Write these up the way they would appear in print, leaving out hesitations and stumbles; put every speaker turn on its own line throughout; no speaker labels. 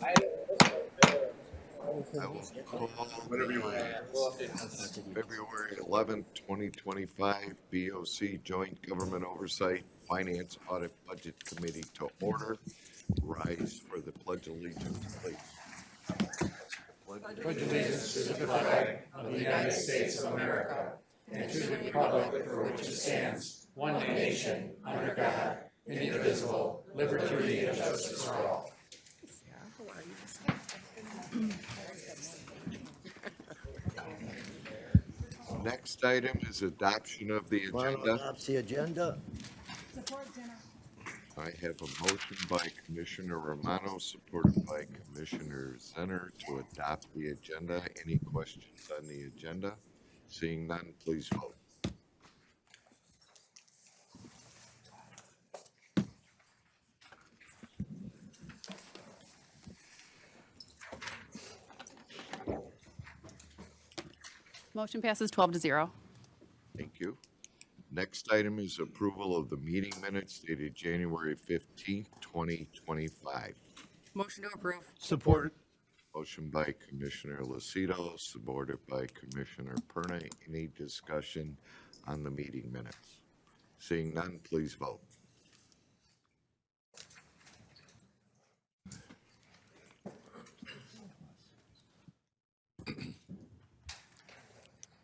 I will call February 11th, 2025 BOC Joint Government Oversight Finance Audit Budget Committee to order. Rise for the Pledge of Allegiance, please.
Pledge allegiance to the flag of the United States of America and to the republic for which it stands, one nation, under God, indivisible, liberty and justice for all.
Next item is adoption of the agenda.
Adopts the agenda.
I have a motion by Commissioner Romano, supported by Commissioner Zenner to adopt the agenda. Any questions on the agenda? Seeing none, please vote.
Motion passes 12-0.
Thank you. Next item is approval of the meeting minutes dated January 15th, 2025.
Motion to approve.
Support.
Motion by Commissioner Lucido, supported by Commissioner Perna. Any discussion on the meeting minutes? Seeing none, please vote.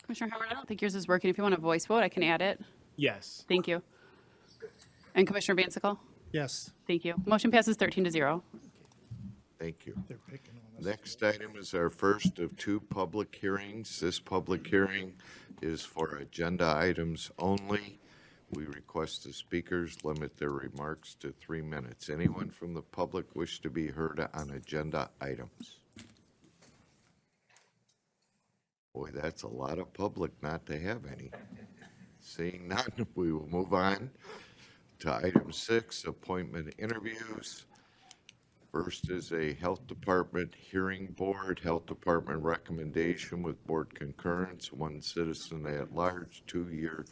Commissioner Howard, I don't think yours is working. If you want a voice vote, I can add it.
Yes.
Thank you. And Commissioner Vansickle?
Yes.
Thank you. Motion passes 13-0.
Thank you. Next item is our first of two public hearings. This public hearing is for agenda items only. We request the speakers limit their remarks to 3 minutes. Anyone from the public wish to be heard on agenda items? Boy, that's a lot of public not to have any. Seeing none, we will move on to item 6, appointment interviews. First is a Health Department hearing board, Health Department recommendation with board concurrence, 1 citizen at large, 2-year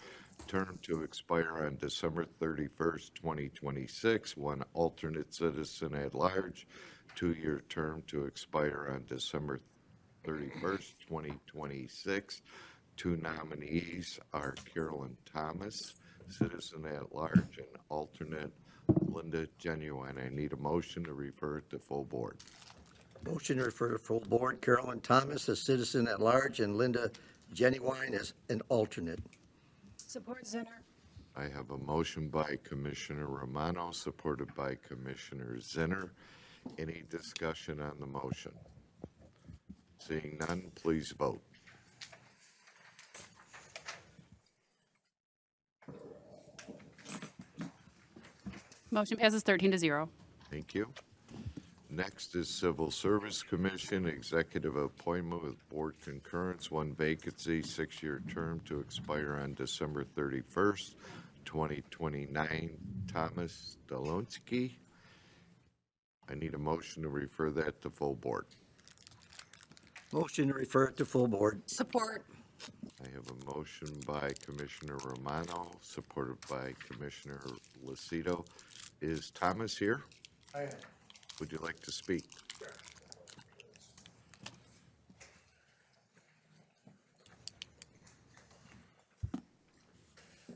term to expire on December 31st, 2026, 1 alternate citizen at large, 2-year term to expire on December 31st, 2026. 2 nominees are Carolyn Thomas, citizen at large, and alternate Linda Jenuwine. I need a motion to refer it to full board.
Motion to refer to full board. Carolyn Thomas, a citizen at large, and Linda Jenuwine as an alternate.
Support Zenner.
I have a motion by Commissioner Romano, supported by Commissioner Zenner. Any discussion on the motion? Seeing none, please vote.
Motion passes 13-0.
Thank you. Next is Civil Service Commission, executive appointment with board concurrence, 1 vacancy, 6-year term to expire on December 31st, 2029. Thomas Stawski. I need a motion to refer that to full board.
Motion to refer it to full board.
Support.
I have a motion by Commissioner Romano, supported by Commissioner Lucido. Is Thomas here?
I am.
Would you like to speak?
Sure.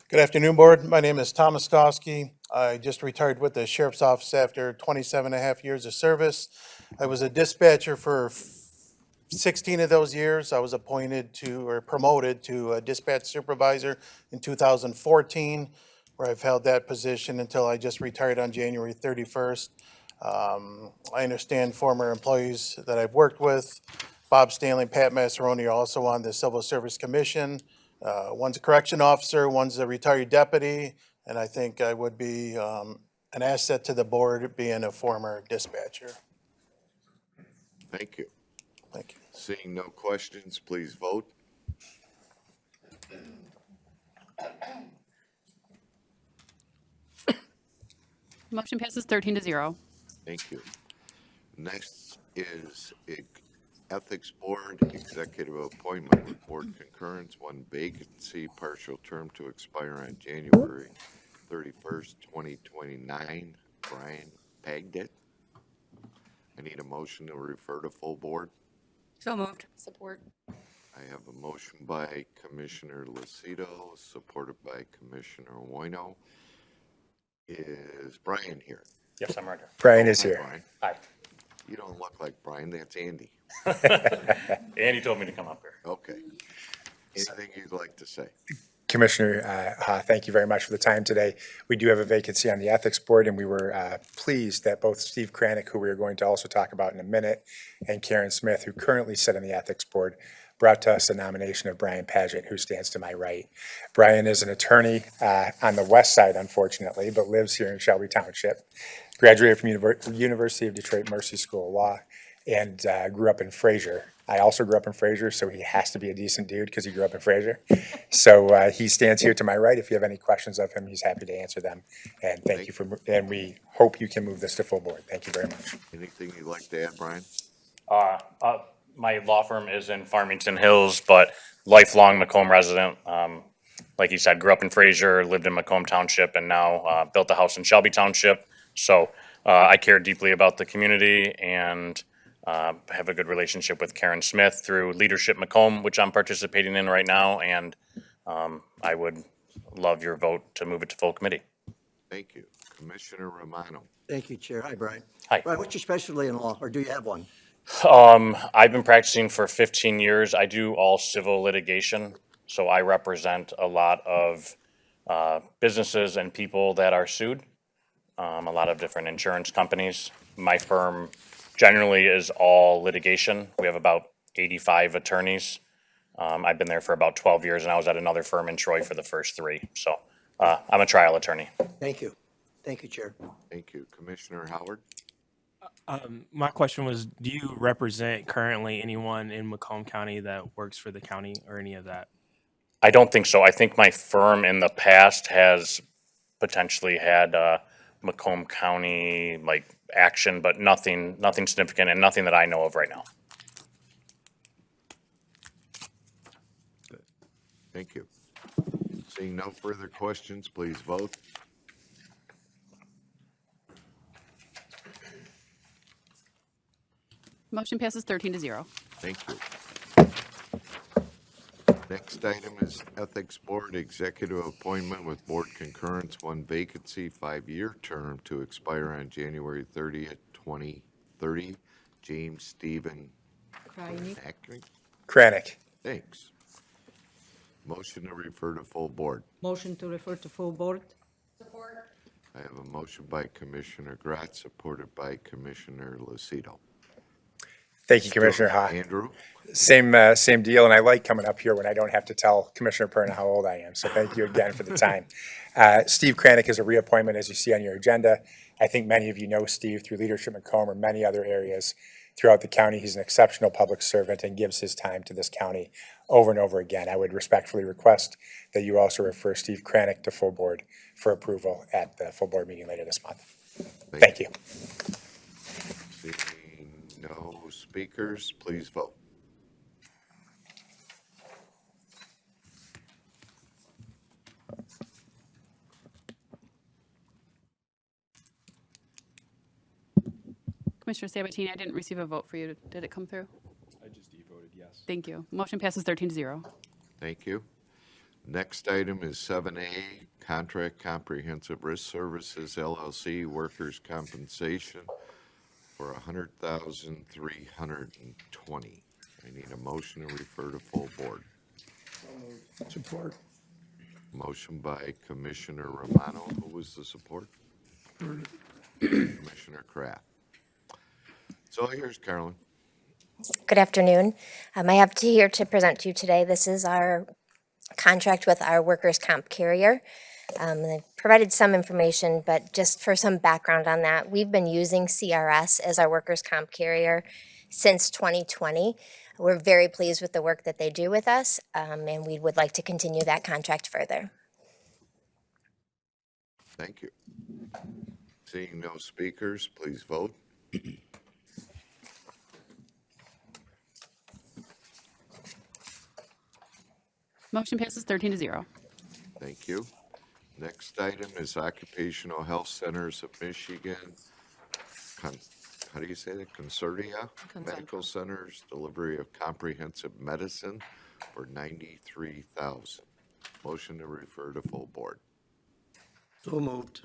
Good afternoon, Board. My name is Thomas Stawski. I just retired with the Sheriff's Office after 27.5 years of service. I was a dispatcher for 16 of those years. I was appointed to or promoted to a dispatch supervisor in 2014, where I've held that position until I just retired on January 31st. I understand former employees that I've worked with, Bob Stanley, Pat Massaroni, are also on the Civil Service Commission. One's a correction officer, one's a retired deputy, and I think I would be an asset to the board being a former dispatcher.
Thank you.
Thank you.
Seeing no questions, please vote.
Motion passes 13-0.
Thank you. Next is Ethics Board, executive appointment with board concurrence, 1 vacancy, partial term to expire on January 31st, 2029. Bryan Padgett. I need a motion to refer to full board.
So moved. Support.
I have a motion by Commissioner Lucido, supported by Commissioner Wino. Is Brian here?
Yes, I'm right here.
Brian is
Hi,
here.
Brian.
Hi.
You don't look like Brian, that's Andy.
Andy told me to come up here.
Okay. Anything you'd like to say?
Commissioner, thank you very much for the time today. We do have a vacancy on the Ethics Board, and we were pleased that both Steve Kranick, who we are going to also talk about in a minute, and Karen Smith, who currently sit on the Ethics Board, brought to us the nomination of Bryan Padgett, who stands to my right. Bryan is an attorney on the west side, unfortunately, but lives here in Shelby Township. Graduated from University of Detroit Mercy School of Law, and grew up in Fraser. I also grew up in Fraser, so he has to be a decent dude because he grew up in Fraser. So he stands here to my right. If you have any questions of him, he's happy to answer them. And thank you for, and we hope you can move this to full board. Thank you very much.
Anything you'd like to add, Brian?
My law firm is in Farmington Hills, but lifelong Macomb resident. Like you said, grew up in Fraser, lived in Macomb Township, and now built a house in Shelby Township. So I care deeply about the community and have a good relationship with Karen Smith through Leadership Macomb, which I'm participating in right now, and I would love your vote to move it to full committee.
Thank you. Commissioner Romano.
Thank you, Chair. Hi, Brian.
Hi.
Brian, what's your specialty in law, or do you have one?
I've been practicing for 15 years. I do all civil litigation, so I represent a lot of businesses and people that are sued, a lot of different insurance companies. My firm generally is all litigation. We have about 85 attorneys. I've been there for about 12 years, and I was at another firm in Troy for the first 3. So I'm a trial attorney.
Thank you. Thank you, Chair.
Thank you. Commissioner Howard?
My question was, do you represent currently anyone in Macomb County that works for the county or any of that?
I don't think so. I think my firm in the past has potentially had Macomb County like action, but nothing significant and nothing that I know of right now.
Thank you. Seeing no further questions, please vote.
Motion passes 13-0.
Thank you. Next item is Ethics Board Executive Appointment with Board Concurrence, 1 vacancy, 5-year term to expire on January 30th, 2030. James Stephen
Kranick.
Thanks. Motion to refer to full board.
Motion to refer to full board.
I have a motion by Commissioner Gratz, supported by Commissioner Lucido.
Thank you, Commissioner Ha.
Andrew?
Same deal, and I like coming up here when I don't have to tell Commissioner Perna how old I am, so thank you again for the time. Steve Kranick is a reappointment, as you see on your agenda. I think many of you know Steve through Leadership Macomb or many other areas throughout the county. He's an exceptional public servant and gives his time to this county over and over again. I would respectfully request that you also refer Steve Kranick to full board for approval at the full board meeting later this month. Thank you.
Seeing no speakers, please vote.
Commissioner Sabatini, I didn't receive a vote for you. Did it come through?
I just voted yes.
Thank you. Motion passes 13-0.
Thank you. Next item is 7A, Contract Comprehensive Risk Services LLC, Workers' Compensation for $100,320. I need a motion to refer to full board.
Support.
Motion by Commissioner Romano. Who was the support? Commissioner Kraft. So here's Carolyn.
Good afternoon. I have here to present to you today. This is our contract with our workers' comp carrier. They've provided some information, but just for some background on that, we've been using CRS as our workers' comp carrier since 2020. We're very pleased with the work that they do with us, and we would like to continue that contract further.
Thank you. Seeing no speakers, please vote.
Motion passes 13-0.
Thank you. Next item is Occupational Health Centers of Michigan, how do you say that, Concertia Medical Centers, delivery of comprehensive medicine for $93,000. Motion to refer to full board.
So moved.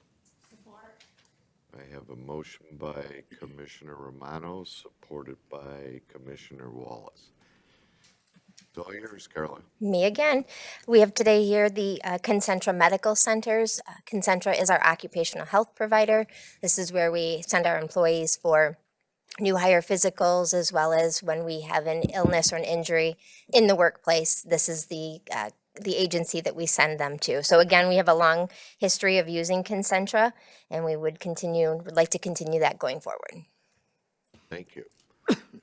I have a motion by Commissioner Romano, supported by Commissioner Wallace. It's all yours, Carolyn.
Me again. We have today here the Concentra Medical Centers. Concentra is our occupational health provider. This is where we send our employees for new hire physicals, as well as when we have an illness or an injury in the workplace. This is the agency that we send them to. So again, we have a long history of using Concentra, and we would like to continue that going forward.
Thank you.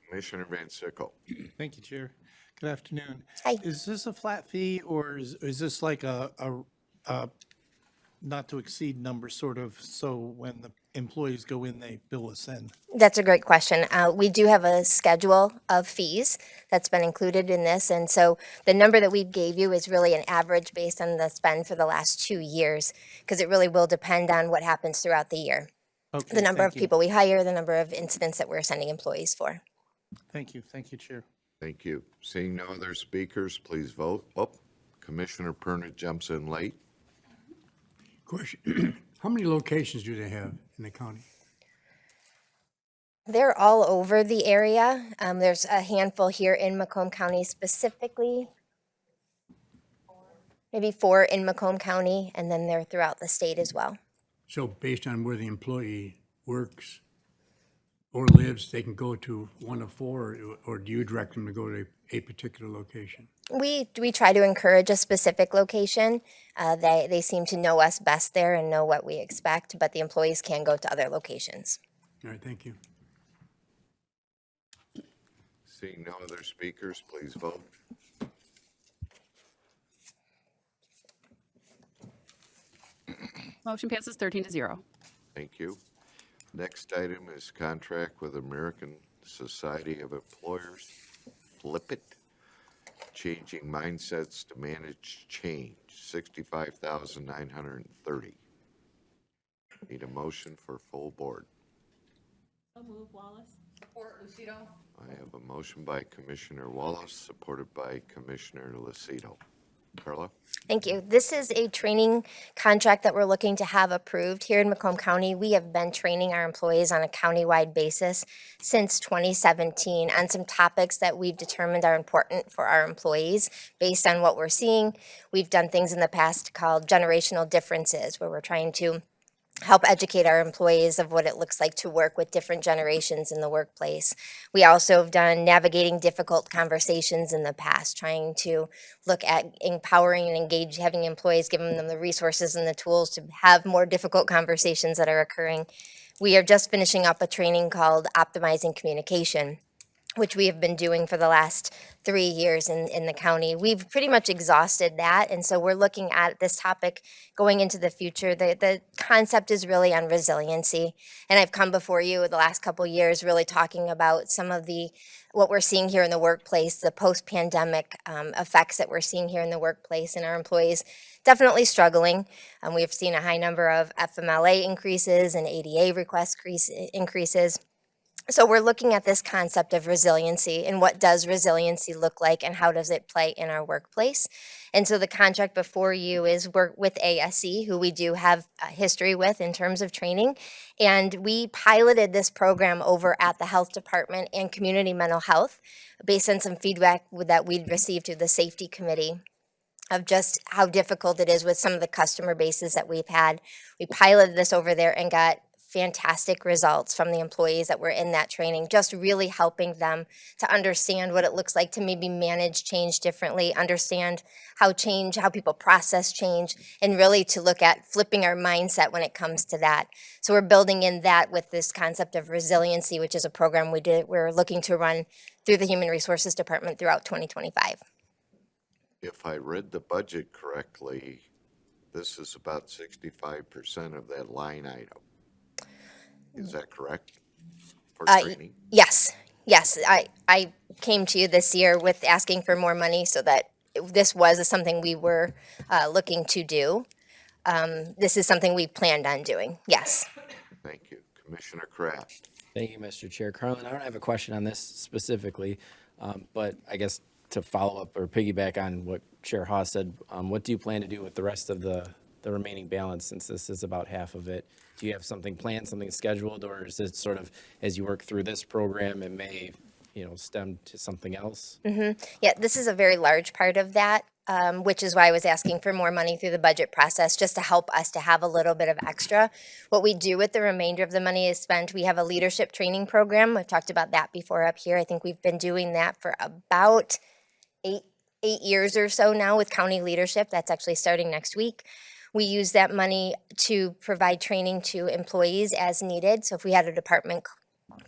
Commissioner Van Sickle.
Thank you, Chair. Good afternoon.
Hi.
Is this a flat fee, or is this like a not to exceed number, sort of, so when the employees go in, they bill us in?
That's a great question. We do have a schedule of fees that's been included in this, and so the number that we gave you is really an average based on the spend for the last 2 years, because it really will depend on what happens throughout the year.
Okay,
The number of
thank you.
people we hire, the number of incidents that we're sending employees for.
Thank you, Chair.
Thank you. Seeing no other speakers, please vote. Oh, Commissioner Perna jumps in late.
Question, how many locations do they have in the county?
They're all over the area. There's a handful here in Macomb County specifically. Maybe 4 in Macomb County, and then they're throughout the state as well.
So based on where the employee works or lives, they can go to one of 4, or do you direct them to go to a particular location?
We try to encourage a specific location. They seem to know us best there and know what we expect, but the employees can go to other locations.
All right, thank you.
Seeing no other speakers, please vote.
Motion passes 13-0.
Thank you. Next item is contract with American Society of Employers, Flip It, changing mindsets to manage change, $65,930. Need a motion for full board.
So move, Wallace. Support, Lucido.
I have a motion by Commissioner Wallace, supported by Commissioner Lucido. Carla?
Thank you. This is a training contract that we're looking to have approved here in Macomb County. We have been training our employees on a countywide basis since 2017 on some topics that we've determined are important for our employees based on what we're seeing. We've done things in the past called generational differences, where we're trying to help educate our employees of what it looks like to work with different generations in the workplace. We also have done navigating difficult conversations in the past, trying to look at empowering and engage, having employees, giving them the resources and the tools to have more difficult conversations that are occurring. We are just finishing up a training called Optimizing Communication, which we have been doing for the last 3 years in the county. We've pretty much exhausted that, and so we're looking at this topic going into the future. The concept is really on resiliency, and I've come before you the last couple years really talking about some of what we're seeing here in the workplace, the post-pandemic effects that we're seeing here in the workplace, and our employees definitely struggling. We've seen a high number of FMLA increases and ADA request increases. So we're looking at this concept of resiliency and what does resiliency look like and how does it play in our workplace. And so the contract before you is we're with ASC, who we do have a history with in terms of training. And we piloted this program over at the health department and community mental health based on some feedback that we'd received through the safety committee of just how difficult it is with some of the customer bases that we've had. We piloted this over there and got fantastic results from the employees that were in that training, just really helping them to understand what it looks like to maybe manage change differently, understand how people process change, and really to look at flipping our mindset when it comes to that. So we're building in that with this concept of resiliency, which is a program we're looking to run through the Human Resources Department throughout 2025.
If I read the budget correctly, this is about 65% of that line item. Is that correct? For training?
Yes. I came to you this year with asking for more money so that this was something we were looking to do. This is something we planned on doing. Yes.
Thank you. Commissioner Kraft?
Thank you, Mr. Chair. Carolyn, I don't have a question on this specifically, but I guess to follow up or piggyback on what Chair Haas said, what do you plan to do with the rest of the remaining balance, since this is about half of it? Do you have something planned, something scheduled, or is it sort of, as you work through this program, it may, stem to something else?
Yeah, this is a very large part of that, which is why I was asking for more money through the budget process, just to help us to have a little bit of extra. What we do with the remainder of the money is spent, we have a leadership training program. I've talked about that before up here. I think we've been doing that for about eight years or so now with county leadership. That's actually starting next week. We use that money to provide training to employees as needed. So if we had a department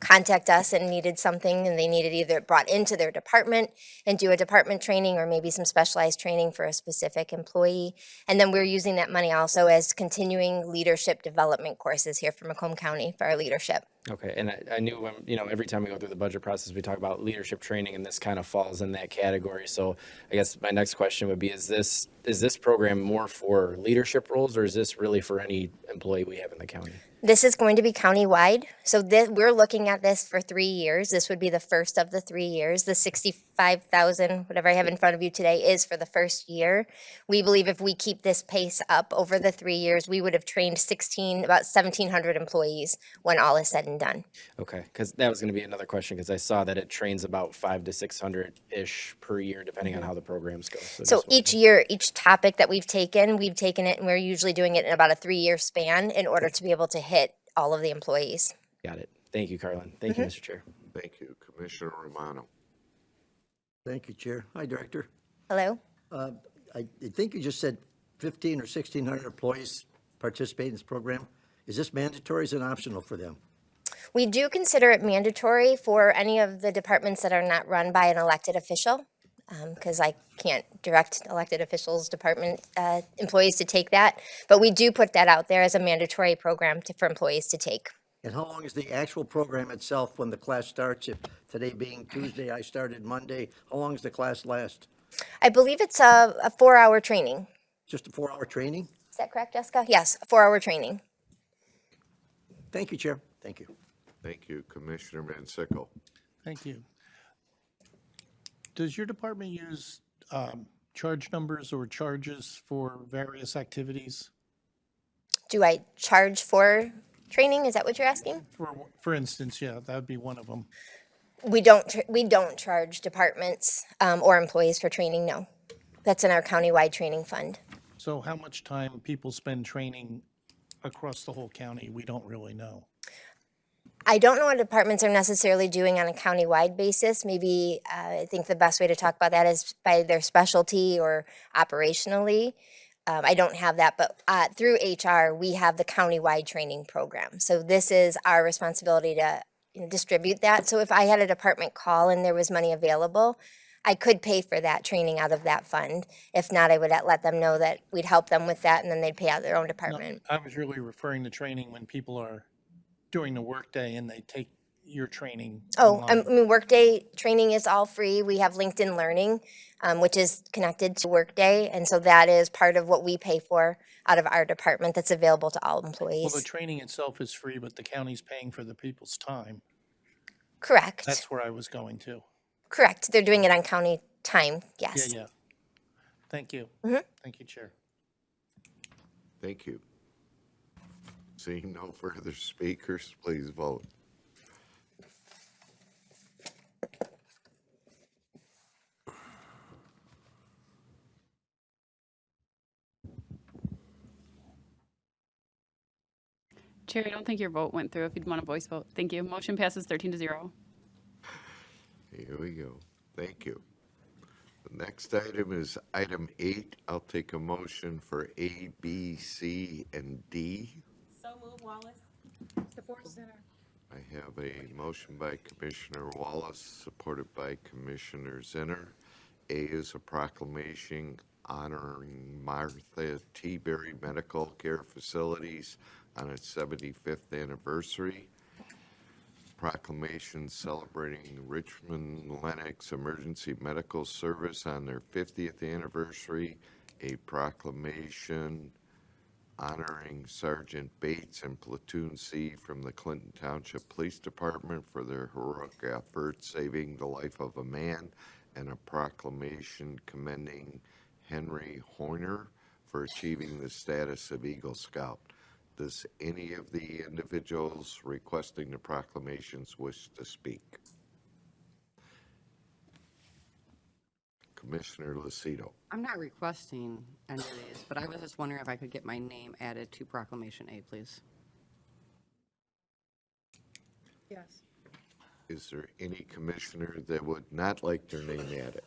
contact us and needed something and they needed either brought into their department and do a department training or maybe some specialized training for a specific employee. And then we're using that money also as continuing leadership development courses here for Macomb County for our leadership.
Okay, and I knew when, every time we go through the budget process, we talk about leadership training, and this kind of falls in that category. So I guess my next question would be, is this program more for leadership roles, or is this really for any employee we have in the county?
This is going to be countywide. So we're looking at this for 3 years. This would be the first of the 3 years. The 65,000, whatever I have in front of you today, is for the first year. We believe if we keep this pace up over the 3 years, we would have trained about 1,700 employees when all is said and done.
Okay, because that was going to be another question, because I saw that it trains about 500 to 600-ish per year, depending on how the programs go.
So each year, each topic that we've taken it, and we're usually doing it in about a 3-year span in order to be able to hit all of the employees.
Got it. Thank you, Carolyn. Thank you, Mr. Chair.
Thank you, Commissioner Romano.
Thank you, Chair. Hi, Director.
Hello?
I think you just said 1,500 or 1,600 employees participate in this program. Is this mandatory or is it optional for them?
We do consider it mandatory for any of the departments that are not run by an elected official, because I can't direct elected officials, department employees to take that. But we do put that out there as a mandatory program for employees to take.
And how long is the actual program itself when the class starts? If today being Tuesday, I started Monday, how long does the class last?
I believe it's a 4-hour training.
Just a 4-hour training?
Is that correct, Jessica? Yes, a 4-hour training.
Thank you, Chair. Thank you.
Thank you, Commissioner Van Sickle.
Thank you. Does your department use charge numbers or charges for various activities?
Do I charge for training? Is that what you're asking?
For instance, yeah, that would be one of them.
We don't charge departments or employees for training, no. That's in our countywide training fund.
So how much time people spend training across the whole county, we don't really know.
I don't know what departments are necessarily doing on a countywide basis. Maybe I think the best way to talk about that is by their specialty or operationally. I don't have that, but through HR, we have the countywide training program. So this is our responsibility to distribute that. So if I had a department call and there was money available, I could pay for that training out of that fund. If not, I would let them know that we'd help them with that, and then they'd pay out their own department.
No, I was really referring to training when people are doing the workday and they take your training.
Oh,
online.
I mean, Workday training is all free. We have LinkedIn Learning, which is connected to Workday. And so that is part of what we pay for out of our department that's available to all
Well,
employees.
the training itself is free, but the county's paying for the people's time.
Correct.
That's where I was going to.
Correct. They're doing it on county time, yes.
Yeah. Thank you.
Mhm.
Thank you, Chair.
Thank you. Seeing no further speakers, please vote.
Chair, I don't think your vote went through if you'd want a voice vote. Thank you. Motion passes 13-0.
Here we go. Thank you. The next item is item 8. I'll take a motion for A, B, C, and D.
So move, Wallace. Support, Center.
I have a motion by Commissioner Wallace, supported by Commissioner Zinner. A is a proclamation honoring Martha T. Berry Medical Care Facilities on its 75th anniversary. Proclamation celebrating Richmond Lennox Emergency Medical Service on their 50th anniversary. A proclamation honoring Sergeant Bates and Platoon C from the Clinton Township Police Department for their heroic efforts saving the life of a man, and a proclamation commending Henry Horner for achieving the status of Eagle Scout. Does any of the individuals requesting the proclamations wish to speak? Commissioner Lucido.
I'm not requesting any of these, but I was just wondering if I could get my name added to Proclamation A, please.
Yes.
Is there any commissioner that would not like their name added?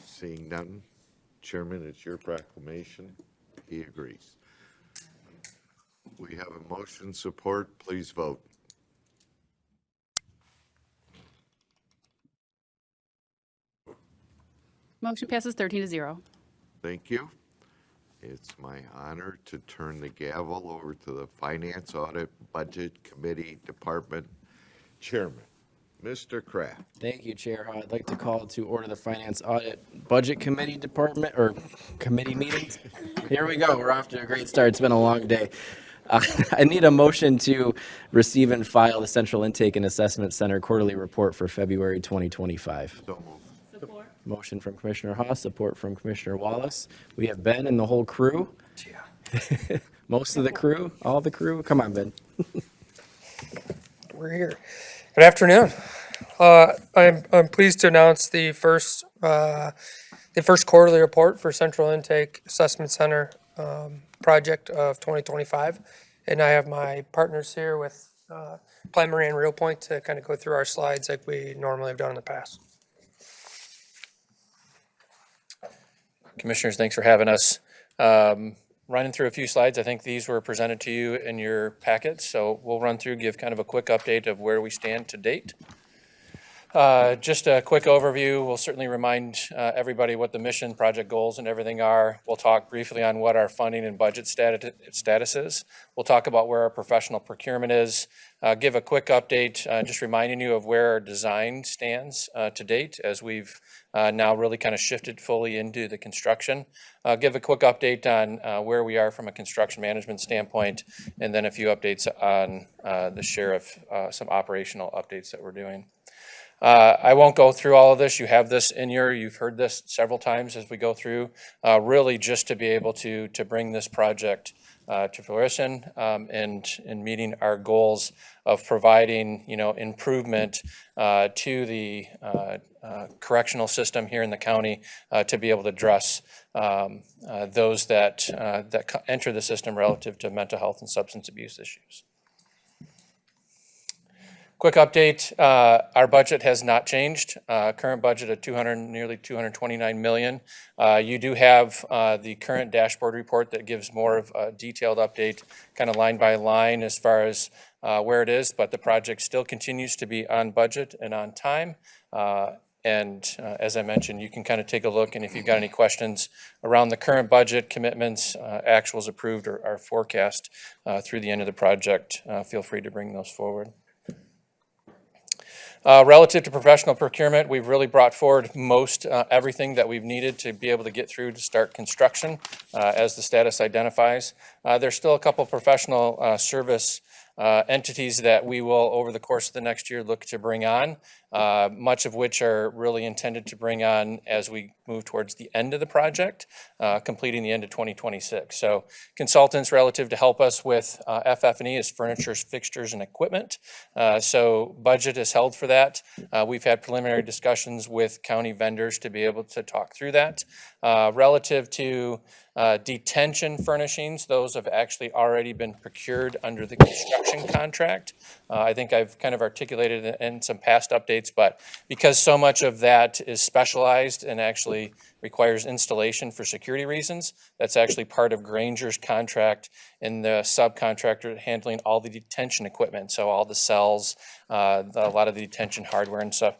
Seeing none, Chairman, it's your proclamation. He agrees. We have a motion support. Please vote.
Motion passes 13-0.
Thank you. It's my honor to turn the gavel over to the Finance, Audit, Budget Committee Department Chairman, Mr. Kraft.
Thank you, Chair. I'd like to call to order the Finance, Audit, Budget Committee Department, or committee meetings. Here we go. We're off to a great start. It's been a long day. I need a motion to receive and file the Central Intake and Assessment Center quarterly report for February 2025.
So moved.
Support.
Motion from Commissioner Haas, support from Commissioner Wallace. We have Ben and the whole crew. Most of the crew, all the crew. Come on, Ben.
We're here. Good afternoon. I'm pleased to announce the first quarterly report for Central Intake Assessment Center project of 2025, and I have my partners here with Plante, Moran, Real Point to kind of go through our slides like we normally have done in the past.
Commissioners, thanks for having us. Running through a few slides. I think these were presented to you in your packets, so we'll run through, give kind of a quick update of where we stand to date. Just a quick overview. We'll certainly remind everybody what the mission, project goals, and everything are. We'll talk briefly on what our funding and budget status is. We'll talk about where our professional procurement is. Give a quick update, just reminding you of where our design stands to date as we've now really kind of shifted fully into the construction. Give a quick update on where we are from a construction management standpoint, and then a few updates on the share of some operational updates that we're doing. I won't go through all of this. You have this in you've heard this several times as we go through, really just to be able to bring this project to fruition and meeting our goals of providing, improvement to the correctional system here in the county to be able to address those that enter the system relative to mental health and substance abuse issues. Quick update, our budget has not changed. Current budget of nearly $229 million. You do have the current dashboard report that gives more of a detailed update, kind of line by line as far as where it is, but the project still continues to be on budget and on time. As I mentioned, you can kind of take a look, and if you've got any questions around the current budget commitments, actuals approved or forecast through the end of the project, feel free to bring those forward. Relative to professional procurement, we've really brought forward most everything that we've needed to be able to get through to start construction as the status identifies. There's still a couple professional service entities that we will, over the course of the next year, look to bring on, much of which are really intended to bring on as we move towards the end of the project, completing the end of 2026. So consultants relative to help us with FF&E is furnitures, fixtures, and equipment. So budget is held for that. We've had preliminary discussions with county vendors to be able to talk through that. Relative to detention furnishings, those have actually already been procured under the construction contract. I think I've kind of articulated it in some past updates, but because so much of that is specialized and actually requires installation for security reasons, that's actually part of Granger's contract and the subcontractor handling all the detention equipment. So all the cells, a lot of the detention hardware and stuff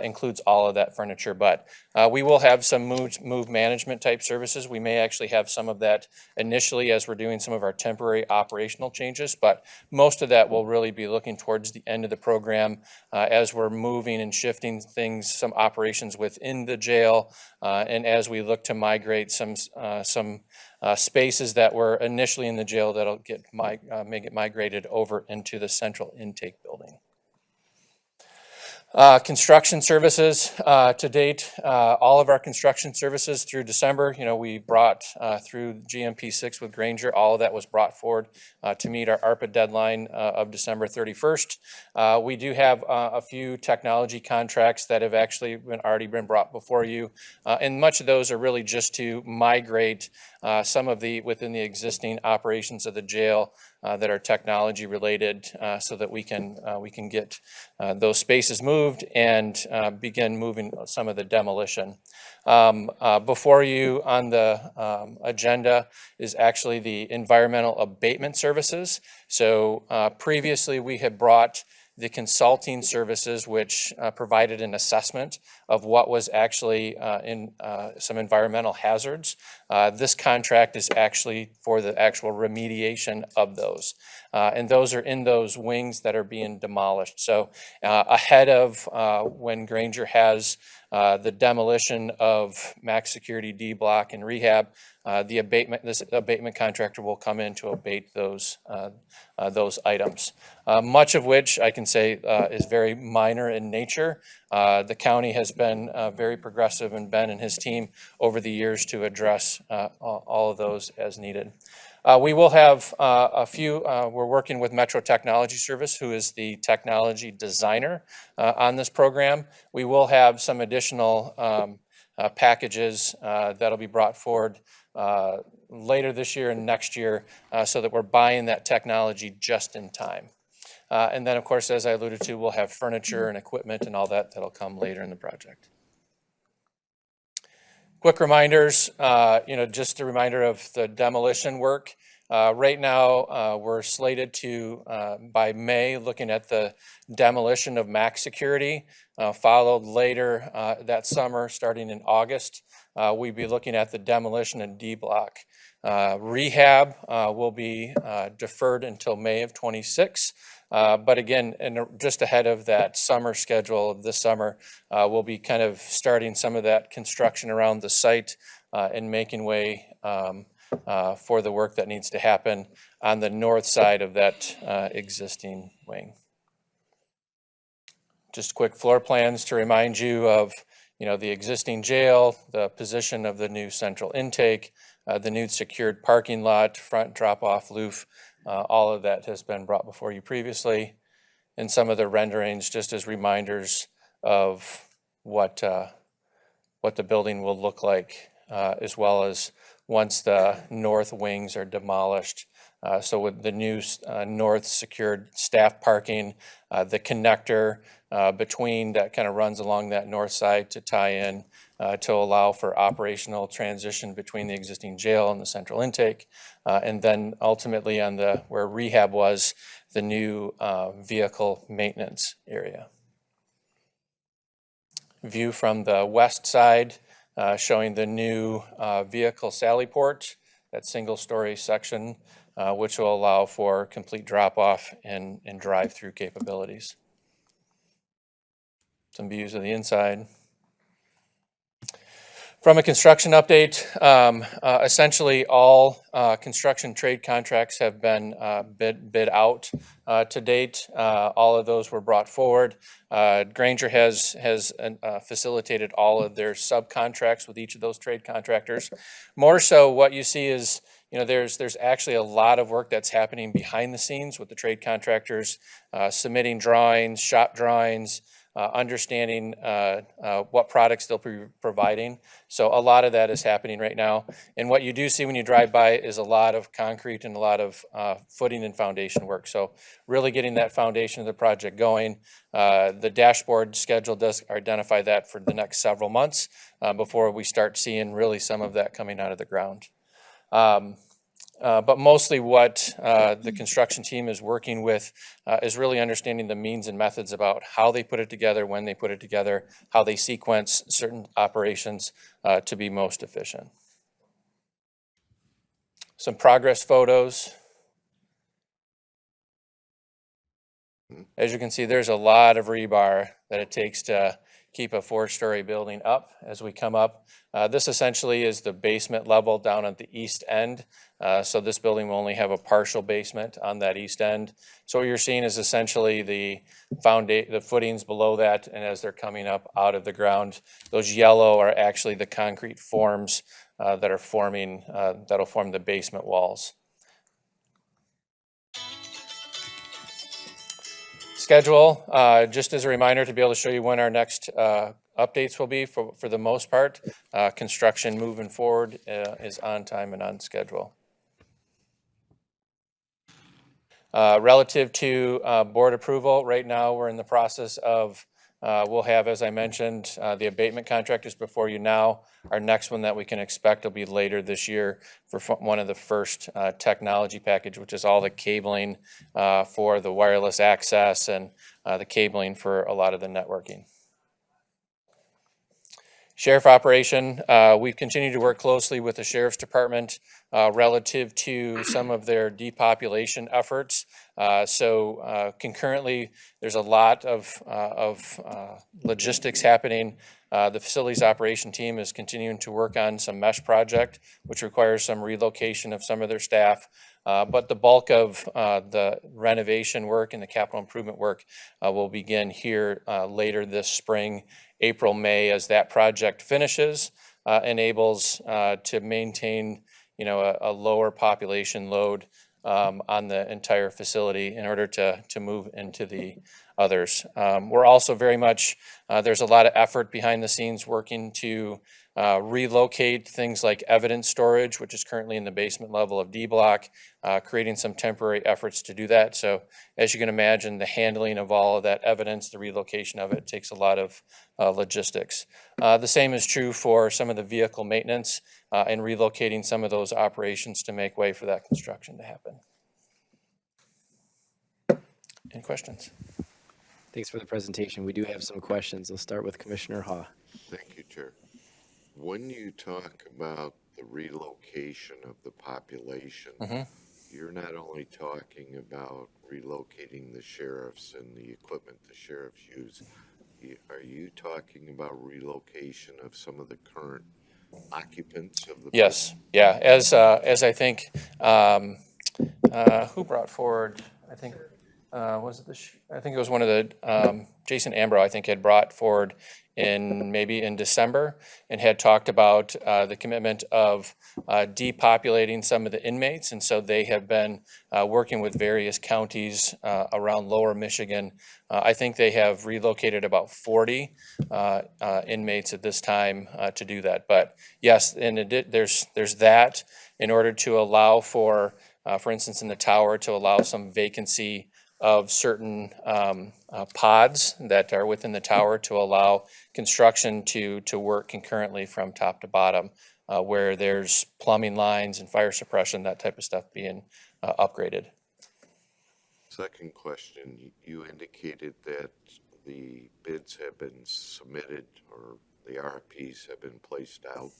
includes all of that furniture. But we will have some move management type services. We may actually have some of that initially as we're doing some of our temporary operational changes, but most of that will really be looking towards the end of the program as we're moving and shifting things, some operations within the jail and as we look to migrate some spaces that were initially in the jail that'll may get migrated over into the central intake building. Construction services, to date, all of our construction services through December, we brought through GMP 6 with Granger, all of that was brought forward to meet our ARPA deadline of December 31st. We do have a few technology contracts that have actually already been brought before you, and much of those are really just to migrate some of within the existing operations of the jail that are technology related, so that we can get those spaces moved and begin moving some of the demolition. Before you on the agenda is actually the environmental abatement services. So previously we had brought the consulting services, which provided an assessment of what was actually in some environmental hazards. This contract is actually for the actual remediation of those. And those are in those wings that are being demolished. So ahead of when Granger has the demolition of max security D block and rehab, this abatement contractor will come in to abate those items. Much of which I can say is very minor in nature. The county has been very progressive, and Ben and his team over the years to address all of those as needed. We will have a few, we're working with Metro Technology Service, who is the technology designer on this program. We will have some additional packages that'll be brought forward later this year and next year, so that we're buying that technology just in time. And then, of course, as I alluded to, we'll have furniture and equipment and all that that'll come later in the project. Quick reminders, just a reminder of the demolition work. Right now, we're slated to, by May, looking at the demolition of max security, followed later that summer, starting in August. We'll be looking at the demolition of D block. Rehab will be deferred until May of 26. But again, just ahead of that summer schedule of this summer, we'll be kind of starting some of that construction around the site and making way for the work that needs to happen on the north side of that existing wing. Just quick floor plans to remind you of the existing jail, the position of the new central intake, the new secured parking lot, front drop-off roof. All of that has been brought before you previously, and some of the renderings just as reminders of what the building will look like, as well as once the north wings are demolished. So with the new north secured staff parking, the connector between that kind of runs along that north side to tie in to allow for operational transition between the existing jail and the central intake. And then ultimately on where rehab was, the new vehicle maintenance area. View from the west side showing the new vehicle sally port, that single-story section, which will allow for complete drop-off and drive-through capabilities. Some views of the inside. From a construction update, essentially all construction trade contracts have been bid out to date. All of those were brought forward. Granger has facilitated all of their subcontracts with each of those trade contractors. More so, what you see is there's actually a lot of work that's happening behind the scenes with the trade contractors, submitting drawings, shop drawings, understanding what products they'll be providing. So a lot of that is happening right now. And what you do see when you drive by is a lot of concrete and a lot of footing and foundation work. So really getting that foundation of the project going. The dashboard schedule does identify that for the next several months before we start seeing really some of that coming out of the ground. But mostly what the construction team is working with is really understanding the means and methods about how they put it together, when they put it together, how they sequence certain operations to be most efficient. Some progress photos. As you can see, there's a lot of rebar that it takes to keep a 4-story building up as we come up. This essentially is the basement level down at the east end. So this building will only have a partial basement on that east end. So what you're seeing is essentially the footings below that, and as they're coming up out of the ground, those yellow are actually the concrete forms that are forming, that'll form the basement walls. Schedule, just as a reminder to be able to show you when our next updates will be. For the most part, construction moving forward is on time and on schedule. Relative to board approval, right now we're in the process of, we'll have, as I mentioned, the abatement contract is before you now. Our next one that we can expect will be later this year for one of the first technology package, which is all the cabling for the wireless access and the cabling for a lot of the networking. Sheriff operation, we've continued to work closely with the Sheriff's Department relative to some of their depopulation efforts. So concurrently, there's a lot of logistics happening. The facilities operation team is continuing to work on some mesh project, which requires some relocation of some of their staff. But the bulk of the renovation work and the capital improvement work will begin here later this spring, April, May, as that project finishes, enables to maintain, a lower population load on the entire facility in order to move into the others. We're also very much, there's a lot of effort behind the scenes working to relocate things like evidence storage, which is currently in the basement level of D block, creating some temporary efforts to do that. So as you can imagine, the handling of all of that evidence, the relocation of it takes a lot of logistics. The same is true for some of the vehicle maintenance and relocating some of those operations to make way for that construction to happen. Any questions?
Thanks for the presentation. We do have some questions. We'll start with Commissioner Haw.
Thank you, Chair. When you talk about the relocation of the population, you're not only talking about relocating the sheriffs and the equipment the sheriffs use. Are you talking about relocation of some of the current occupants of the?
Yes, yeah. As I think, who brought forward? I think was it I think it was one of the Jason Ambro. I think had brought forward maybe in December and had talked about the commitment of depopulating some of the inmates, and so they have been working with various counties around Lower Michigan. I think they have relocated about 40 inmates at this time to do that. But yes, and there's that in order to allow for instance, in the tower, to allow some vacancy of certain pods that are within the tower to allow construction to work concurrently from top to bottom, where there's plumbing lines and fire suppression, that type of stuff being upgraded.
Second question, you indicated that the bids have been submitted or the RFPs have been placed out.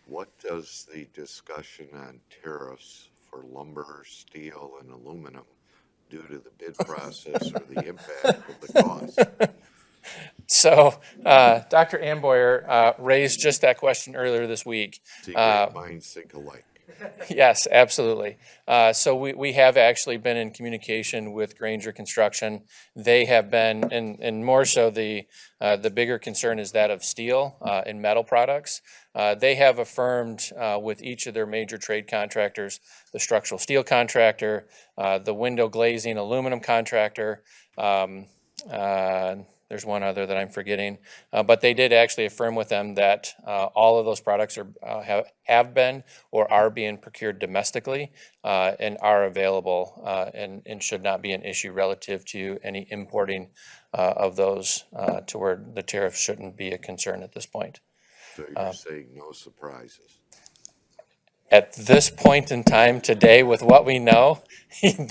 What does the discussion on tariffs for lumber, steel, and aluminum due to the bid process or the impact of the cost?
So Dr. Amboyer raised just that question earlier this week.
See, great minds think alike.
Yes, absolutely. So we have actually been in communication with Granger Construction. They have been, and more so the bigger concern is that of steel and metal products. They have affirmed with each of their major trade contractors, the structural steel contractor, the window glazing aluminum contractor, there's one other that I'm forgetting, but they did actually affirm with them that all of those products have been or are being procured domestically and are available and should not be an issue relative to any importing of those to where the tariff shouldn't be a concern at this point.
So you're saying no surprises?
At this point in time today, with what we know,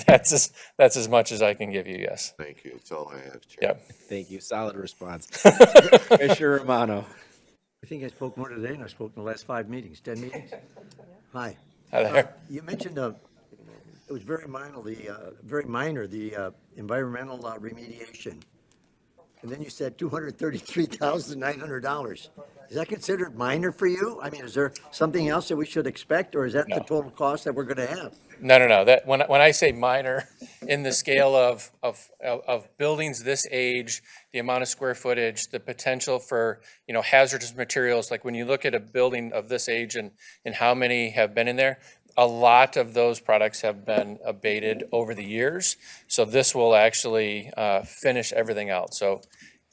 that's as much as I can give you, yes.
Thank you. That's all I have, Chair.
Yep.
Thank you. Solid response. Commissioner Romano.
I think I spoke more today than I spoke in the last 5 meetings, 10 meetings. Hi.
Hi there.
You mentioned it was very minor, the environmental remediation. and then you said $233,900. Is that considered minor for you? I mean, is there something else that we should expect, or is that the total cost that we're gonna have?
No. That, when I say minor, in the scale of buildings this age, the amount of square footage, the potential for, hazardous materials, like when you look at a building of this age and how many have been in there, a lot of those products have been abated over the years. So this will actually finish everything out. So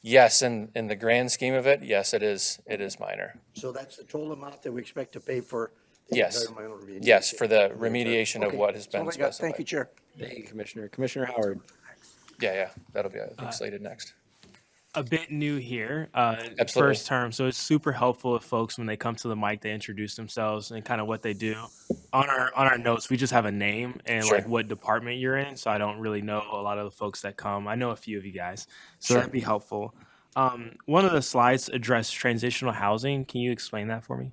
yes, in the grand scheme of it, yes, it is minor.
So that's the total amount that we expect to pay for? the
Yes.
environmental remediation?
Yes, for the remediation of
Okay,
what has
that's all
been
I got.
specified.
Thank you, Chair.
Thank you, Commissioner. Commissioner Howard.
Yeah, that'll be, I think, slated next.
A bit new here,
Absolutely.
first term, so it's super helpful if folks, when they come to the mic, they introduce themselves and kind of what they do. On our notes, we just have a name and
Sure.
like what department you're in, so I don't really know a lot of the folks that come. I know a few of you guys, so
Sure.
that'd be helpful. One of the slides addressed transitional housing. Can you explain that for me?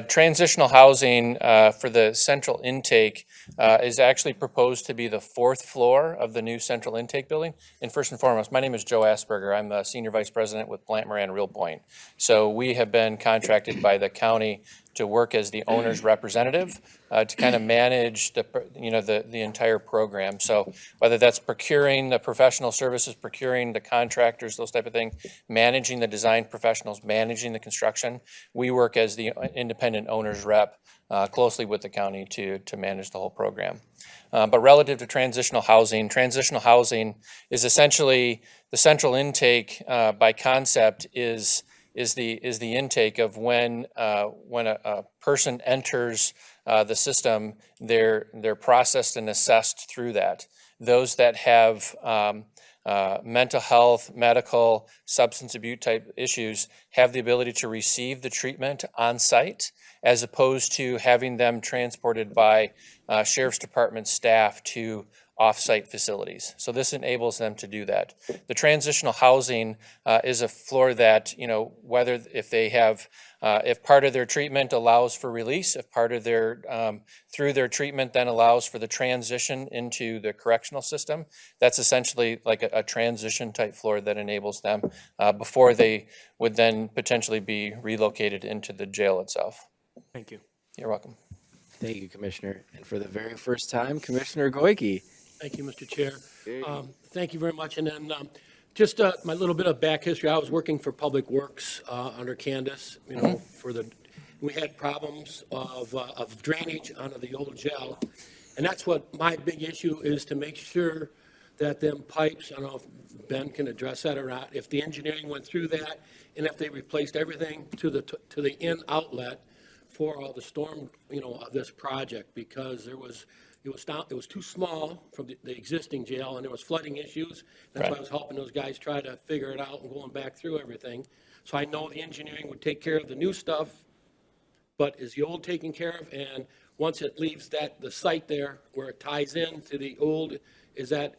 Transitional housing for the central intake is actually proposed to be the 4th floor of the new central intake building. And first and foremost, my name is Joe Asperger. I'm the Senior Vice President with Plante, Moran, Real Point. So we have been contracted by the county to work as the owner's representative to kind of manage the entire program. So whether that's procuring the professional services, procuring the contractors, those type of things, managing the design professionals, managing the construction, we work as the independent owner's rep closely with the county to manage the whole program. But relative to transitional housing is essentially the central intake by concept is the intake of when a person enters the system, they're processed and assessed through that. Those that have mental health, medical, substance abuse type issues have the ability to receive the treatment on site, as opposed to having them transported by Sheriff's Department staff to off-site facilities. So this enables them to do that. The transitional housing is a floor that, whether if they have, if part of their treatment allows for release, if part of their, through their treatment then allows for the transition into the correctional system, that's essentially like a transition type floor that enables them before they would then potentially be relocated into the jail itself.
Thank you.
You're welcome.
Thank you, Commissioner. And for the very first time, Commissioner Goike.
Thank you, Mr. Chair. Thank you very much. And then just my little bit of back history. I was working for Public Works under Candace, we had problems of drainage under the old jail. And that's what my big issue is, to make sure that them pipes, I don't know if Ben can address that or not, if the engineering went through that, and if they replaced everything to the in outlet for all the storm, of this project, because it was too small from the existing jail, and there was flooding issues. That's why I was helping those guys try to figure it out and going back through everything. So I know the engineering would take care of the new stuff, but is the old taken care of? And once it leaves the site there where it ties in to the old, is that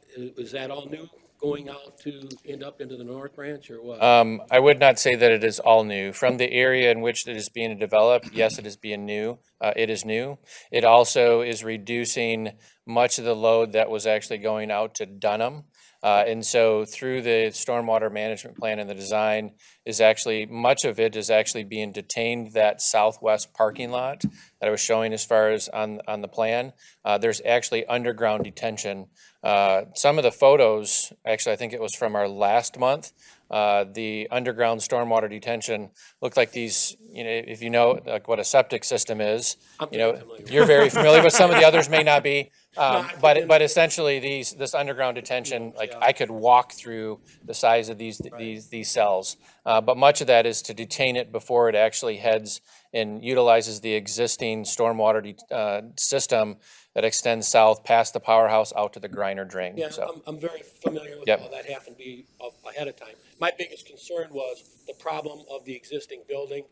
all new going out to end up into the North Branch, or what?
I would not say that it is all new. From the area in which it is being developed, yes, it is being new. It is new. It also is reducing much of the load that was actually going out to Dunham. And so through the stormwater management plan and the design much of it is actually being detained that southwest parking lot that I was showing as far as on the plan. There's actually underground detention. Some of the photos, actually, I think it was from our last month, the underground stormwater detention looked like these, if you know like what a septic system is, you're very familiar with. Some of the others may not be. But essentially this underground detention, like I could walk through the size of these cells. But much of that is to detain it before it actually heads and utilizes the existing stormwater system that extends south past the powerhouse out to the Griner drain.
Yeah,
So,
I'm very familiar with how that happened ahead of time. My biggest concern was the problem of the existing building,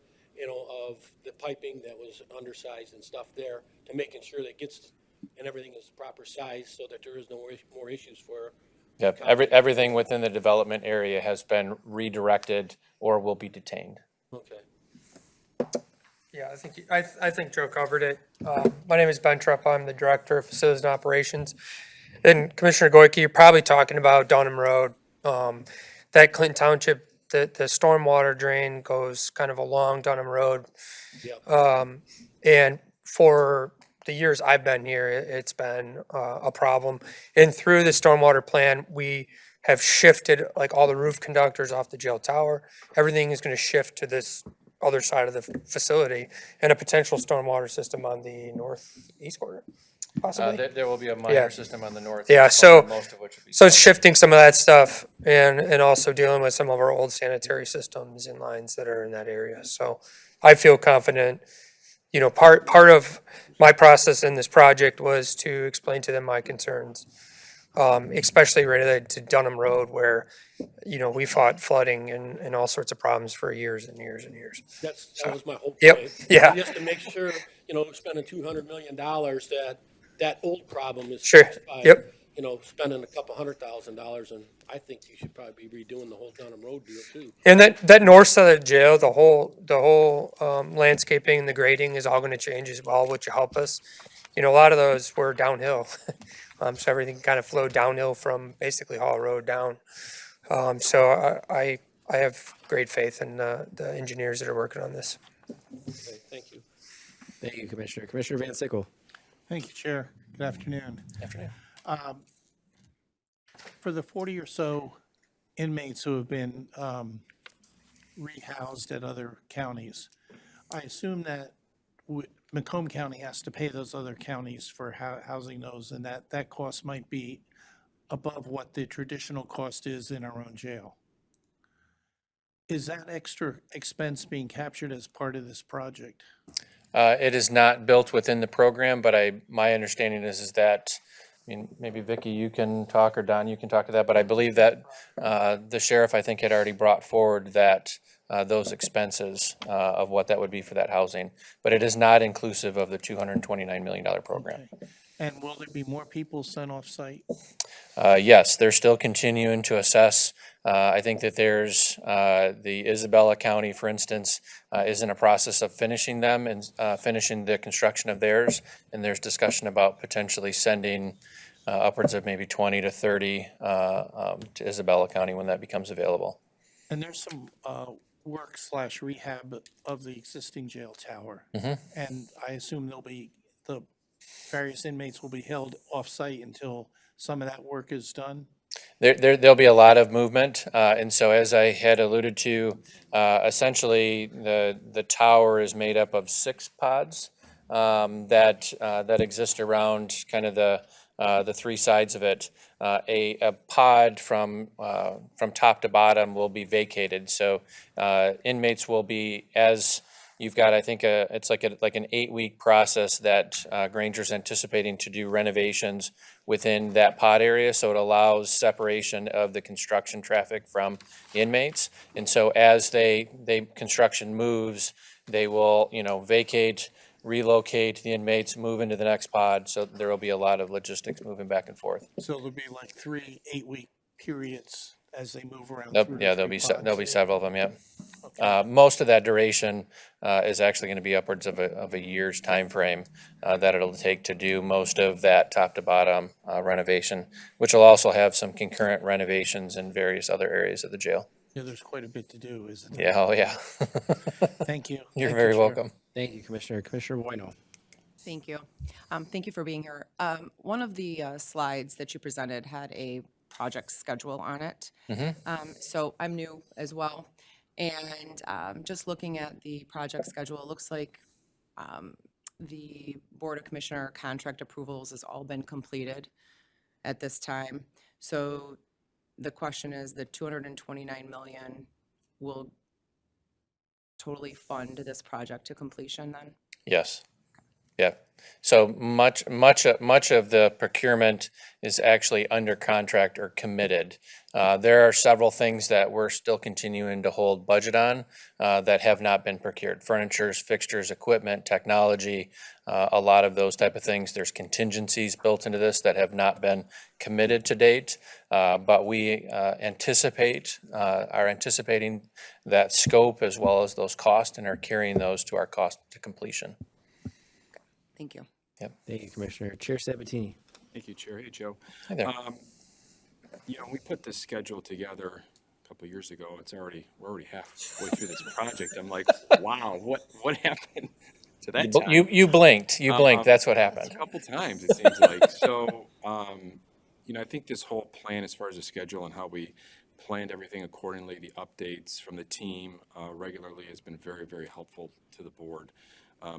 of the piping that was undersized and stuff there, to making sure that it gets and everything is proper size so that there is no more issues for.
yep, everything within the development area has been redirected or will be detained.
Okay.
Yeah, I think Joe covered it. My name is Ben Trupp. I'm the Director of Facilities and Operations. And Commissioner Goike, you're probably talking about Dunham Road. that Clinton Township, the stormwater drain goes kind of along Dunham Road. And for the years I've been here, it's been a problem. And through the stormwater plan, we have shifted like all the roof conductors off the jail tower. Everything is going to shift to this other side of the facility, and a potential stormwater system on the northeast corner, possibly.
There will be a minor system on the north.
Yeah, so,
most of which would be
so it's shifting some of that stuff and also dealing with some of our old sanitary systems and lines that are in that area. So I feel confident, you know, part of my process in this project was to explain to them my concerns, especially related to Dunham Road where, you know, we fought flooding and all sorts of problems for years and years and years.
That was my whole
Yep,
point.
yeah.
Just to make sure, you know, spending $200 million, that old problem is
Sure,
fixed by,
yep.
you know, spending a couple $100,000, and I think you should probably be redoing the whole Dunham Road deal too.
And that north side of the jail, the whole landscaping and the grading is all gonna change as well, which will help us. You know, a lot of those were downhill. So everything kind of flowed downhill from basically Hall Road down. So I have great faith in the engineers that are working on this.
Okay, thank you.
Thank you, Commissioner. Commissioner Van Sickle.
Thank you, Chair. Good afternoon.
Afternoon.
For the 40 or so inmates who have been rehoused at other counties, I assume that Macomb County has to pay those other counties for housing those, and that cost might be above what the traditional cost is in our own jail. Is that extra expense being captured as part of this project?
It is not built within the program, but my understanding is that, I mean, maybe Vicki, you can talk, or Don, you can talk to that, but I believe that the sheriff, I think, had already brought forward that those expenses of what that would be for that housing, but it is not inclusive of the $229 million program.
Okay. And will there be more people sent off-site?
Yes, they're still continuing to assess. I think that there's the Isabella County, for instance, is in a process of finishing them and finishing the construction of theirs. And there's discussion about potentially sending upwards of maybe 20 to 30 to Isabella County when that becomes available.
And there's some work/rehab of the existing jail tower. And I assume the various inmates will be held off-site until some of that work is done?
There'll be a lot of movement, and so as I had alluded to, essentially the tower is made up of 6 pods that exist around kind of the 3 sides of it. A pod from top to bottom will be vacated, so inmates will be, as you've got, I think, it's like an 8-week process that Granger's anticipating to do renovations within that pod area, so it allows separation of the construction traffic from the inmates. And so as construction moves, they will, you know, vacate, relocate the inmates, move into the next pod, so there will be a lot of logistics moving back and forth.
So there'll be like 3 8-week periods as they move around?
Yeah, there'll be several of them, yeah. Okay. Most of that duration is actually going to be upwards of a year's time frame that it'll take to do most of that top to bottom renovation, which will also have some concurrent renovations in various other areas of the jail.
Yeah, there's quite a bit to do, isn't there?
Yeah, oh yeah.
Thank you.
You're
Thank
very
you, Chair.
welcome.
Thank you, Commissioner. Commissioner Bueno.
Thank you. Thank you for being here. One of the slides that you presented had a project schedule on it. So I'm new as well. And just looking at the project schedule, it looks like the Board of Commissioner contract approvals has all been completed at this time. So the question is, the $229 million will totally fund this project to completion then?
Yes. Yeah. So much of the procurement is actually under contract or committed. There are several things that we're still continuing to hold budget on that have not been procured. Furnitures, fixtures, equipment, technology, a lot of those type of things. There's contingencies built into this that have not been committed to date, but we are anticipating that scope as well as those costs and are carrying those to our cost to completion.
Thank you.
Yep. Thank you, Commissioner. Chair Sabatini.
Thank you, Chair. Hey, Joe.
Hi there.
You know, we put this schedule together a couple of years ago. We're already halfway through this project. I'm like, wow, what happened to that time?
You blinked. You blinked. That's what happened.
A couple times, it seems like. So, I think this whole plan, as far as the schedule and how we planned everything accordingly, the updates from the team regularly has been very, very helpful to the board.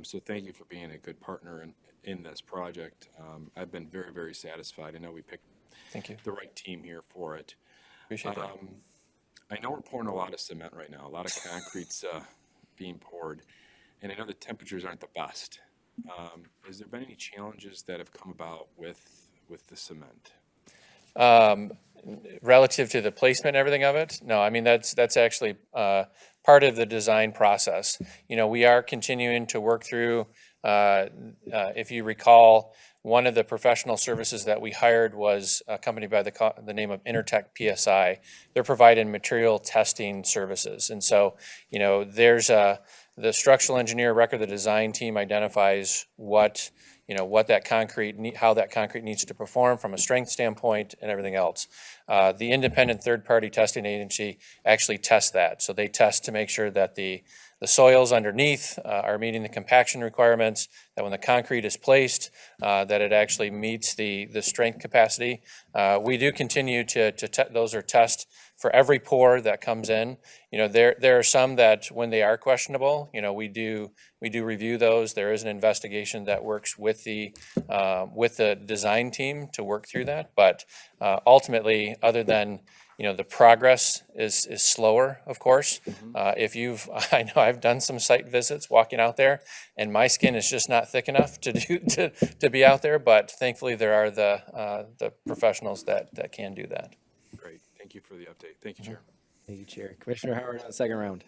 So thank you for being a good partner in this project. I've been very, very satisfied. I know we picked
Thank you.
the right team here for it.
Appreciate that.
I know we're pouring a lot of cement right now. A lot of concrete's being poured, and I know the temperatures aren't the best. Has there been any challenges that have come about with the cement?
Relative to the placement and everything of it? No, I mean, that's actually part of the design process. We are continuing to work through, if you recall, one of the professional services that we hired was a company by the name of Intertech PSI. They're providing material testing services. And so, there's the structural engineer record, the design team identifies how that concrete needs to perform from a strength standpoint and everything else. The independent third-party testing agency actually tests that. So they test to make sure that the soils underneath are meeting the compaction requirements, that when the concrete is placed, that it actually meets the strength capacity. We do continue those are tests for every pour that comes in. There are some that when they are questionable, we do review those. There is an investigation that works with the design team to work through that. But ultimately, other than the progress is slower, of course. I know I've done some site visits walking out there, and my skin is just not thick enough to be out there. But thankfully, there are the professionals that can do that.
Great. Thank you for the update. Thank you, Chair.
Thank you, Chair. Commissioner Howard on the second round.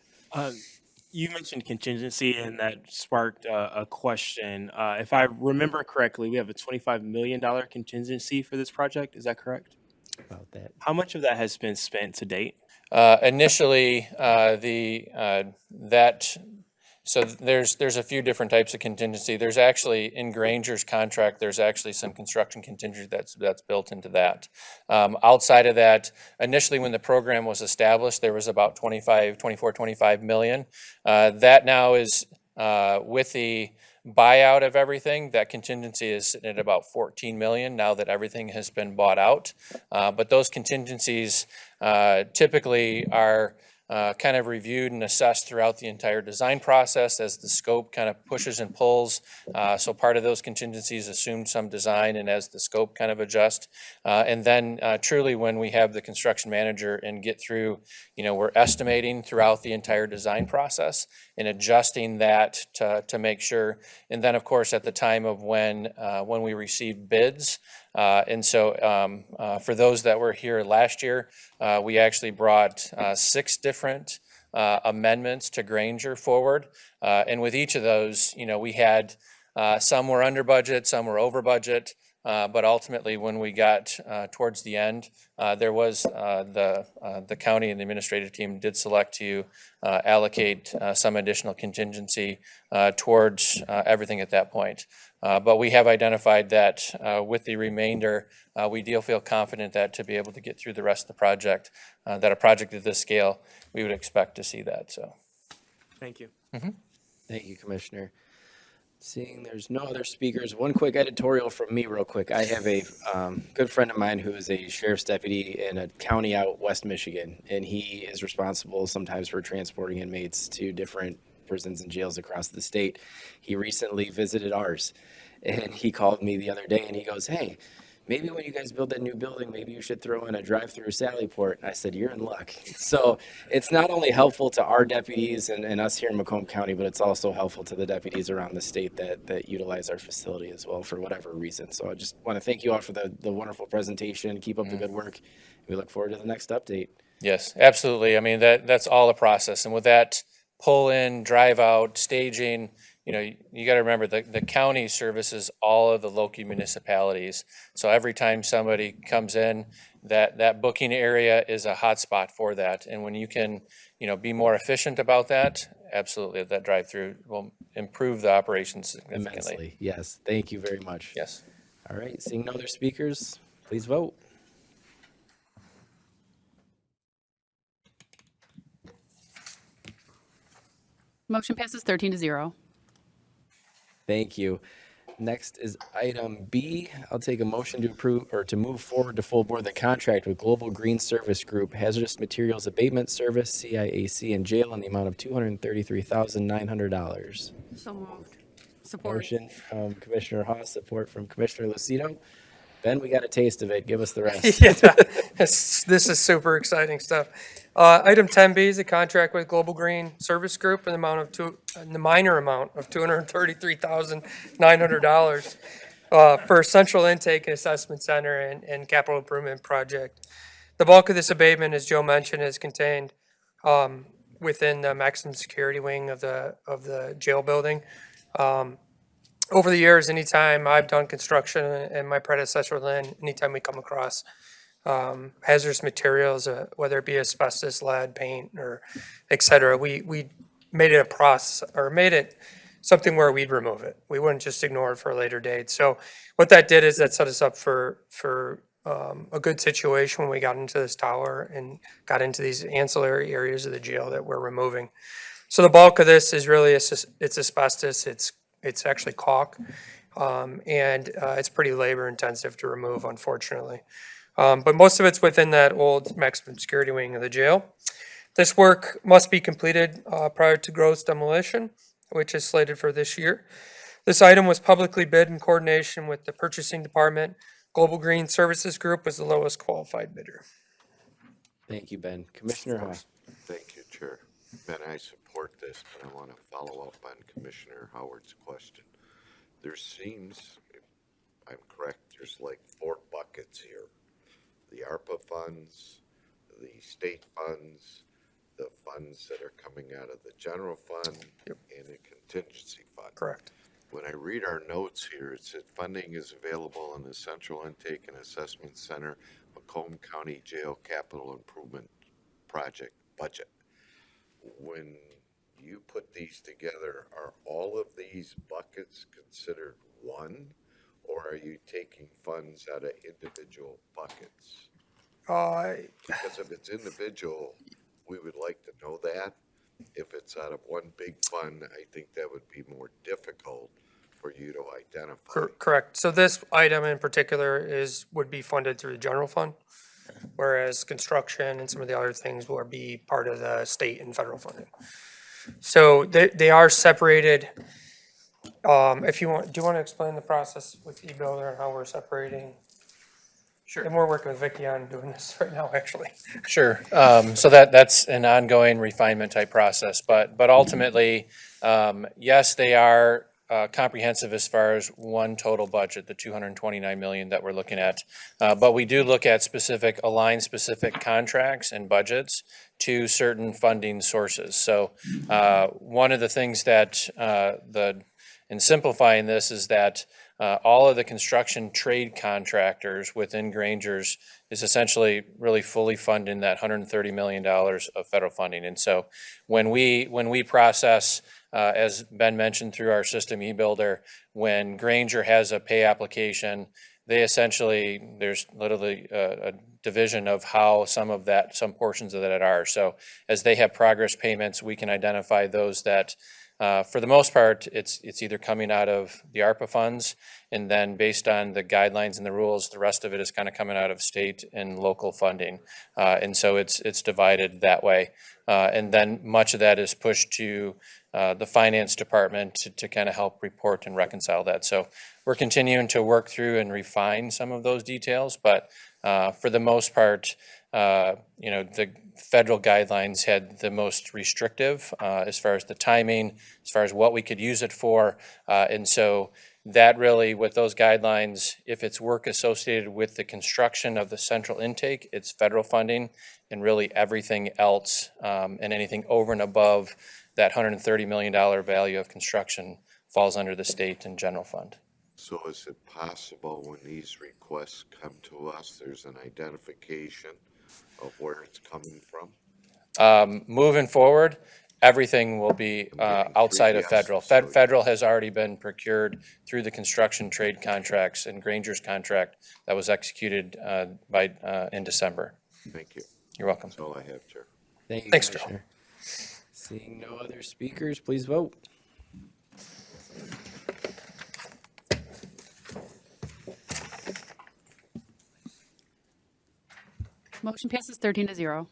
You mentioned contingency, and that sparked a question. If I remember correctly, we have a $25 million contingency for this project. Is that correct?
About that.
How much of that has been spent to date?
Initially, so there's a few different types of contingency. There's actually, in Granger's contract, there's actually some construction contingency that's built into that. Outside of that, initially when the program was established, there was about 25 million. That now is, with the buyout of everything, that contingency is sitting at about 14 million now that everything has been bought out. But those contingencies typically are kind of reviewed and assessed throughout the entire design process as the scope kind of pushes and pulls. So part of those contingencies assume some design and as the scope kind of adjusts. And then truly when we have the construction manager and get through, we're estimating throughout the entire design process and adjusting that to make sure. And then of course at the time of when we receive bids, and so for those that were here last year, we actually brought 6 different amendments to Granger forward. And with each of those, we had some were under budget, some were over budget. But ultimately, when we got towards the end, there was the county and the administrative team did select to allocate some additional contingency towards everything at that point. But we have identified that with the remainder, we do feel confident that to be able to get through the rest of the project, that a project of this scale, we would expect to see that. So,
thank you.
Thank you, Commissioner. Seeing there's no other speakers, one quick editorial from me real quick. I have a good friend of mine who is a sheriff's deputy in a county out west Michigan, and he is responsible sometimes for transporting inmates to different prisons and jails across the state. He recently visited ours, and he called me the other day, and he goes, "Hey, maybe when you guys build that new building, maybe you should throw in a drive-through Sally Port." I said, "You're in luck." So it's not only helpful to our deputies and us here in Macomb County, but it's also helpful to the deputies around the state that utilize our facility as well for whatever reason. So I just want to thank you all for the wonderful presentation. Keep up the good work. We look forward to the next update.
Yes, absolutely. I mean, that's all a process. And with that pull in, drive out, staging, you got to remember the county services all of the local municipalities. So every time somebody comes in, that booking area is a hot spot for that. And when you can, be more efficient about that, absolutely, that drive-through will improve the operations significantly.
Immensely. Yes. Thank you very much.
Yes.
All right. Seeing no other speakers, please vote.
Motion passes 13-0.
Thank you. Next is item B. I'll take a motion to approve or to move forward to full board the contract with Global Green Service Group, Hazardous Materials Abatement Service, CIAC, and jail in the amount of $233,900.
So moved. Support.
Motion from Commissioner Haas, support from Commissioner Lucido. Ben, we got a taste of it. Give us the rest.
Yeah, this is super exciting stuff. Item 10B is a contract with Global Green Service Group in the minor amount of $233,900 for a central intake and assessment center and capital improvement project. The bulk of this abatement, as Joe mentioned, is contained within the maximum security wing of the jail building. Over the years, anytime I've done construction and my predecessor Lynn, anytime we come across hazardous materials, whether it be asbestos, lead, paint, or et cetera, we made it a process or made it something where we'd remove it. We wouldn't just ignore it for a later date. So what that did is that set us up for a good situation when we got into this tower and got into these ancillary areas of the jail that we're removing. So the bulk of this is really it's asbestos. It's actually caulk, and it's pretty labor intensive to remove, unfortunately. But most of it's within that old maximum security wing of the jail. This work must be completed prior to gross demolition, which is slated for this year. This item was publicly bid in coordination with the purchasing department. Global Green Services Group was the lowest qualified bidder.
Thank you, Ben. Commissioner Haas.
Thank you, Chair. Ben, I support this, but I want to follow up on Commissioner Howard's question. There seems, if I'm correct, there's like 4 buckets here. The ARPA funds, the state funds, the funds that are coming out of the general fund, and the contingency fund.
Correct.
When I read our notes here, it said funding is available in the Central Intake and Assessment Center, Macomb County Jail Capital Improvement Project budget. When you put these together, are all of these buckets considered one, or are you taking funds out of individual buckets? Because if it's individual, we would like to know that. If it's out of one big fund, I think that would be more difficult for you to identify.
Correct. So this item in particular would be funded through the general fund, whereas construction and some of the other things will be part of the state and federal funding. So they are separated. If you want, do you want to explain the process with eBuilder and how we're separating? Sure. And we're working with Vicky on doing this right now, actually.
Sure. So that's an ongoing refinement type process, but ultimately, yes, they are comprehensive as far as one total budget, the $229 million that we're looking at. But we do look at align specific contracts and budgets to certain funding sources. So one of the things that in simplifying this is that all of the construction trade contractors within Granger's is essentially really fully funding that $130 million of federal funding. And so when we process, as Ben mentioned through our system eBuilder, when Granger has a pay application, there's literally a division of how some portions of that are. So as they have progress payments, we can identify those that for the most part, it's either coming out of the ARPA funds, and then based on the guidelines and the rules, the rest of it is kind of coming out of state and local funding. And so it's divided that way. And then much of that is pushed to the finance department to kind of help report and reconcile that. So we're continuing to work through and refine some of those details, but for the most part, the federal guidelines had the most restrictive as far as the timing, as far as what we could use it for. And so that really, with those guidelines, if it's work associated with the construction of the central intake, it's federal funding, and really everything else and anything over and above that $130 million value of construction falls under the state and general fund.
So is it possible when these requests come to us, there's an identification of where it's coming from?
Moving forward, everything will be outside of federal. Federal has already been procured through the construction trade contracts and Granger's contract that was executed in December.
Thank you.
You're welcome.
That's all I have, Chair.
Thank you,
Thanks,
Commissioner. Seeing no other speakers, please vote.
Motion passes 13-0.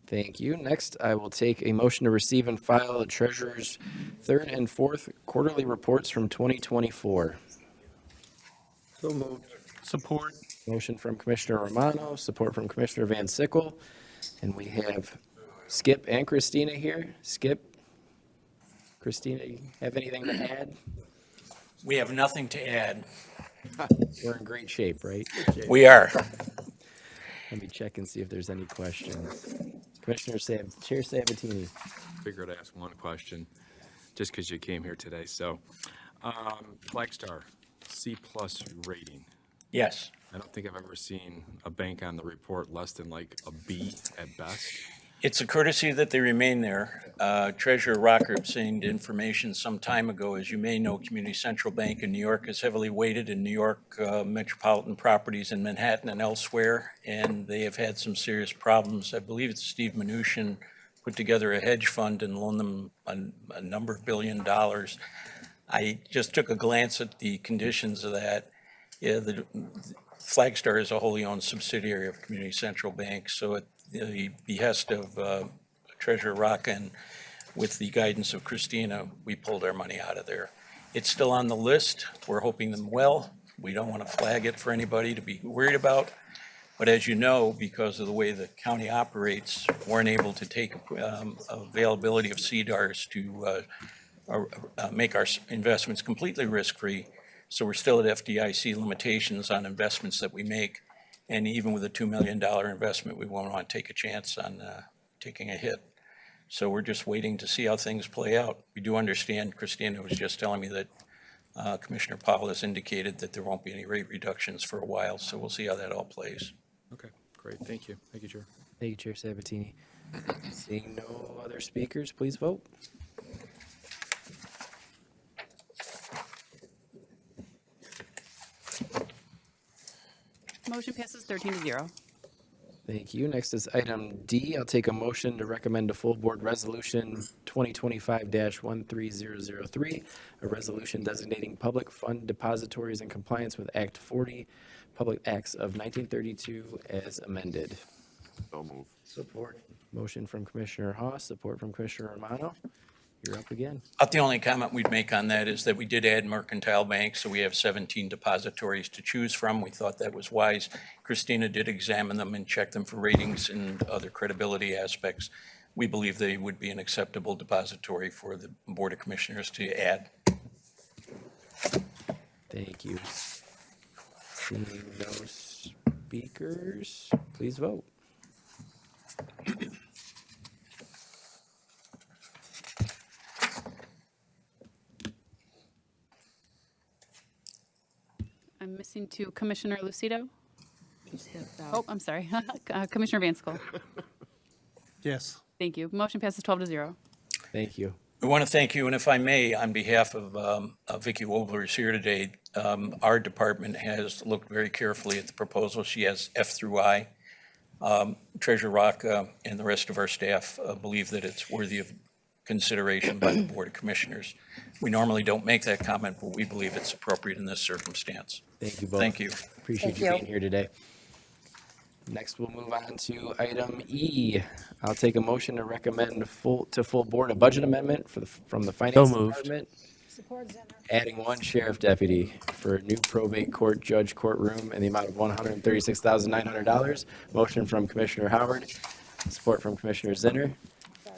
Thank you. Next, I will take a motion to receive and file the treasurer's third and fourth quarterly reports from 2024.
So moved.
Support.
Motion from Commissioner Romano, support from Commissioner Van Sickle. And we have Skip and Christina here. Skip, Christina, you have anything to add?
We have nothing to add.
We're in great shape, right?
We are.
Let me check and see if there's any questions. Chair Sabatini.
Figured I'd ask one question, just because you came here today. So, Flagstar, C+ rating.
Yes.
I don't think I've ever seen a bank on the report less than like a B at best.
It's a courtesy that they remain there. Treasurer Rocker obtained information some time ago. As you may know, Community Central Bank in New York is heavily weighted in New York metropolitan properties in Manhattan and elsewhere, and they have had some serious problems. I believe it's Steve Mnuchin put together a hedge fund and loaned them a number of $1 billion. I just took a glance at the conditions of that. Yeah, the Flagstar is a wholly owned subsidiary of Community Central Bank, so at the behest of Treasurer Rocca and with the guidance of Christina, we pulled our money out of there. It's still on the list. We're hoping them well. We don't want to flag it for anybody to be worried about. But as you know, because of the way the county operates, we're unable to take availability of CDARs to make our investments completely risk-free. So we're still at FDIC limitations on investments that we make. And even with a $2 million investment, we won't want to take a chance on taking a hit. So we're just waiting to see how things play out. We do understand, Christina was just telling me that Commissioner Powell has indicated that there won't be any rate reductions for a while. So we'll see how that all plays.
Okay, great. Thank you. Thank you, Chair.
Thank you, Chair Sabatini. Seeing no other speakers, please vote.
Motion passes 13-0.
Thank you. Next is item D. I'll take a motion to recommend a full board resolution 2025-13003, a resolution designating public fund depositories in compliance with Act 40, Public Acts of 1932 as amended.
So move.
Support.
Motion from Commissioner Haas, support from Commissioner Romano. You're up again.
The only comment we'd make on that is that we did add Mercantile Bank, so we have 17 depositories to choose from. We thought that was wise. Christina did examine them and check them for ratings and other credibility aspects. We believe they would be an acceptable depository for the Board of Commissioners to add.
Thank you. Seeing no speakers, please vote.
I'm missing two. Commissioner Lucido? Oh, I'm sorry. Commissioner Van Sickle.
Yes.
Thank you. Motion passes 12-0.
Thank you.
We want to thank you, and if I may, on behalf of Vicki Wobler is here today, our department has looked very carefully at the proposal. She has F through I. Treasurer Rocca and the rest of our staff believe that it's worthy of consideration by the Board of Commissioners. We normally don't make that comment, but we believe it's appropriate in this circumstance.
Thank you both.
Thank you.
Appreciate you being here today. Next, we'll move on to item E. I'll take a motion to recommend full board a budget amendment from the Finance Department. Adding one sheriff deputy for a new probate court judge courtroom in the amount of $136,900. Motion from Commissioner Howard, support from Commissioner Zinner.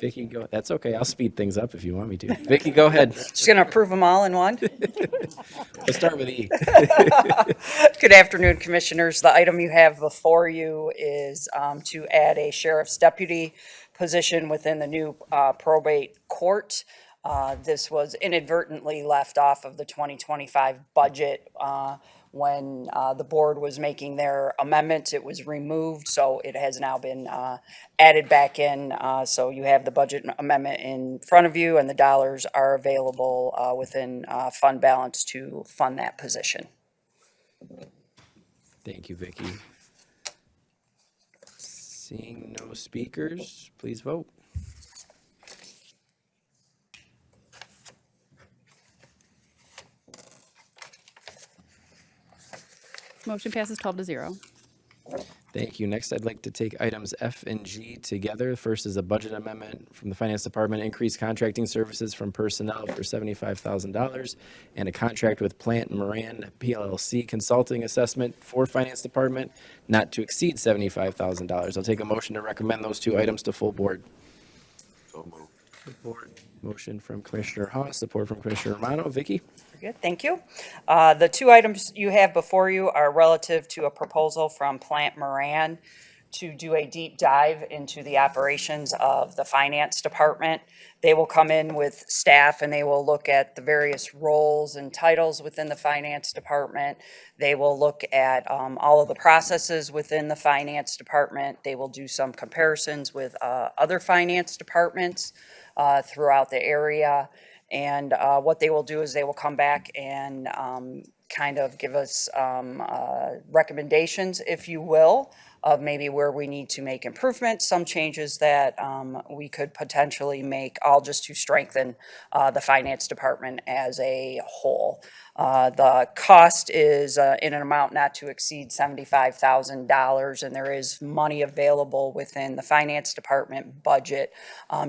Vicki, go. That's okay. I'll speed things up if you want me to. Vicki, go ahead.
Just going to approve them all in one?
Let's start with E.
Good afternoon, Commissioners. The item you have before you is to add a sheriff's deputy position within the new probate court. This was inadvertently left off of the 2025 budget. When the board was making their amendment, it was removed, so it has now been added back in. So you have the budget amendment in front of you, and the dollars are available within fund balance to fund that position.
Thank you, Vicki. Seeing no speakers, please vote.
Motion passes 12-0.
Thank you. Next, I'd like to take items F and G together. First is a budget amendment from the Finance Department, increase contracting services from personnel for $75,000, and a contract with Plante Moran PLLC consulting assessment for Finance Department not to exceed $75,000. I'll take a motion to recommend those two items to full board.
So moved.
Support. Motion from Commissioner Haas, support from Commissioner Romano. Vicky?
Good, thank you. The two items you have before you are relative to a proposal from Plante Moran to do a deep dive into the operations of the finance department. They will come in with staff and they will look at the various roles and titles within the finance department. They will look at all of the processes within the finance department. They will do some comparisons with other finance departments throughout the area. And what they will do is they will come back and kind of give us recommendations, if you will, of maybe where we need to make improvements, some changes that we could potentially make, all just to strengthen the finance department as a whole. The cost is in an amount not to exceed $75,000, and there is money available within the finance department budget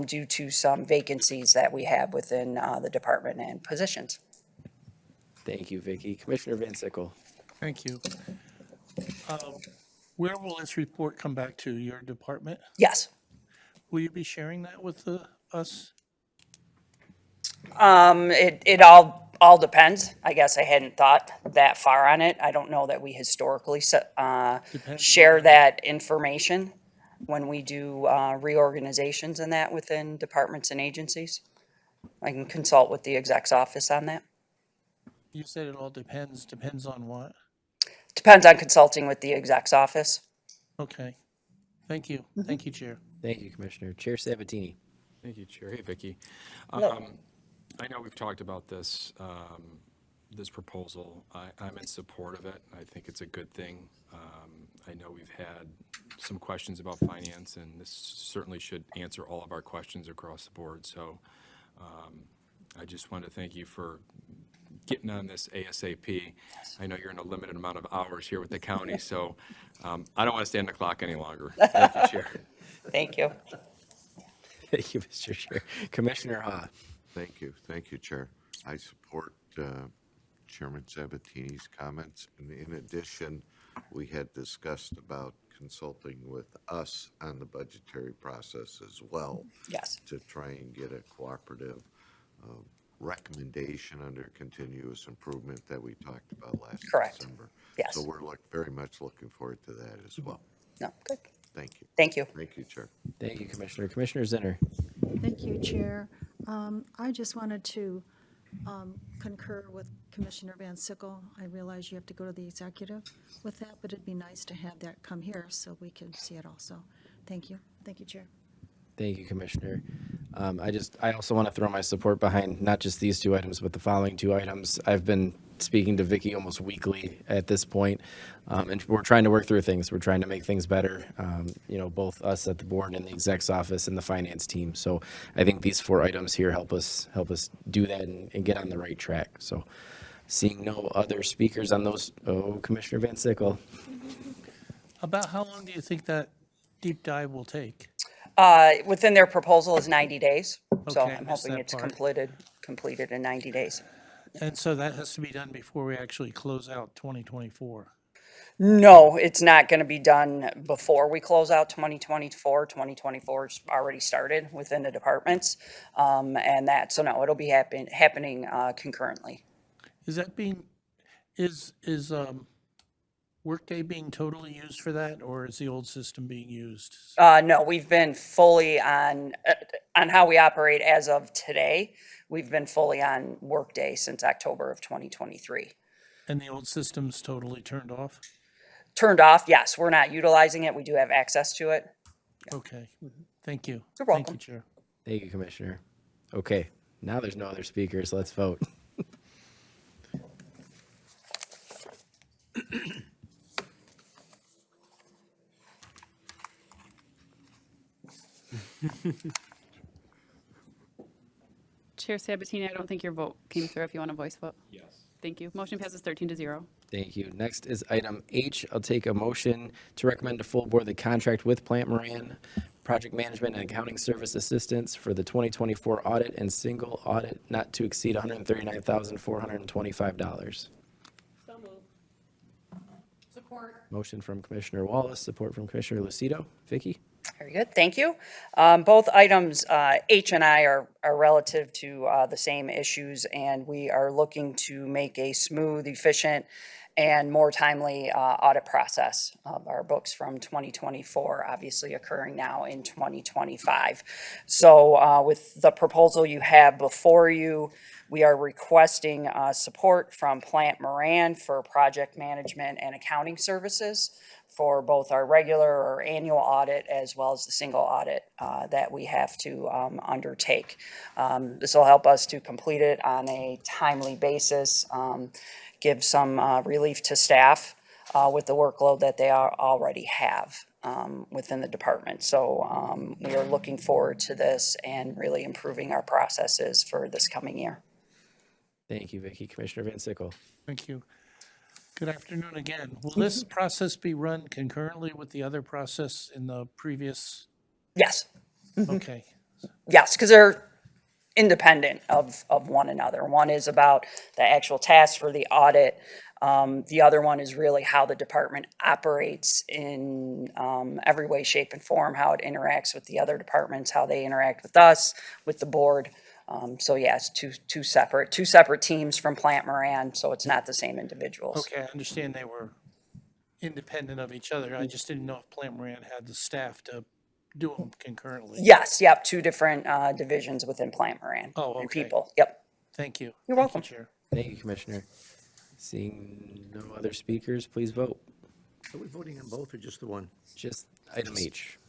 due to some vacancies that we have within the department and positions.
Thank you, Vicky. Commissioner Van Sickle.
Thank you. Where will this report come back to? Your department?
Yes.
Will you be sharing that with us?
It all depends. I guess I hadn't thought that far on it. I don't know that we historically share that information when we do reorganizations and that within departments and agencies. I can consult with the exec's office on that.
You said it all depends. Depends on what?
Depends on consulting with the exec's office.
Okay. Thank you. Thank you, Chair.
Thank you, Commissioner. Chair Sabatini.
Thank you, Chair. Hey, Vicky.
Hello.
I know we've talked about this, this proposal. I'm in support of it. I think it's a good thing. I know we've had some questions about finance, and this certainly should answer all of our questions across the board. So I just want to thank you for getting on this ASAP. I know you're in a limited amount of hours here with the county, so I don't want to stay on the clock any longer. Thank you, Chair.
Thank you.
Thank you, Mr. Chair. Commissioner Ha.
Thank you. Thank you, Chair. I support Chairman Sabatini's comments. And in addition, we had discussed about consulting with us on the budgetary process as well.
Yes.
To try and get a cooperative recommendation under continuous improvement that we talked about last
Correct.
December.
Yes.
So we're very much looking forward to that as well.
No, good.
Thank you.
Thank you.
Thank you, Chair.
Thank you, Commissioner. Commissioner Zinner.
Thank you, Chair. I just wanted to concur with Commissioner Van Sickle. I realize you have to go to the executive with that, but it'd be nice to have that come here so we can see it also. Thank you. Thank you, Chair.
Thank you, Commissioner. I also want to throw my support behind not just these two items, but the following two items. I've been speaking to Vicky almost weekly at this point, and we're trying to work through things. We're trying to make things better, both us at the board and the exec's office and the finance team. So I think these four items here help us do that and get on the right track. So seeing no other speakers on those, Commissioner Van Sickle.
About how long do you think that deep dive will take?
Within their proposal is 90 days. So
Okay,
I'm
missed
hoping
that
it's
part.
completed in 90 days.
And so that has to be done before we actually close out 2024.
No, it's not going to be done before we close out 2024. 2024's already started within the departments. So no, it'll be happening concurrently.
Is that is Workday being totally used for that, or is the old system being used?
No, we've been fully on how we operate as of today. We've been fully on Workday since October of 2023.
And the old system's totally turned off?
Turned off, yes. We're not utilizing it. We do have access to it.
Okay, thank you.
You're
Thank
welcome.
you, Chair.
Thank you, Commissioner. Okay, now there's no other speakers. Let's vote.
Chair Sabatini, I don't think your vote came through if you want a voice vote.
Yes.
Thank you. Motion passes 13-0.
Thank you. Next is item H. I'll take a motion to recommend to full board the contract with Plante Moran, project management and accounting service assistance for the 2024 audit and single audit not to exceed $139,425.
So moved. Support.
Motion from Commissioner Wallace, support from Commissioner Lucido. Vicky?
Very good, thank you. Both items, H and I, are relative to the same issues, and we are looking to make a smooth, efficient, and more timely audit process of our books from 2024, obviously occurring now in 2025. So with the proposal you have before you, we are requesting support from Plante Moran for project management and accounting services for both our regular or annual audit as well as the single audit that we have to undertake. This will help us to complete it on a timely basis, give some relief to staff with the workload that they already have within the department. So we are looking forward to this and really improving our processes for this coming year.
Thank you, Vicky. Commissioner Van Sickle.
Thank you. Good afternoon again. Will this process be run concurrently with the other process in the previous?
Yes.
Okay.
Yes, because they're independent of one another. One is about the actual tasks for the audit. The other one is really how the department operates in every way, shape, and form, how it interacts with the other departments, how they interact with us, with the board. So yes, two separate teams from Plante Moran, so it's not the same individuals.
Okay, I understand they were independent of each other. I just didn't know if Plante Moran had the staff to do them concurrently.
Yes, yep, two different divisions within Plante Moran.
Oh,
And
okay.
people, yep.
Thank you.
You're
Thank you,
welcome.
Chair.
Thank you, Commissioner. Seeing no other speakers, please vote.
Are we voting on both or just the one?
Just item H.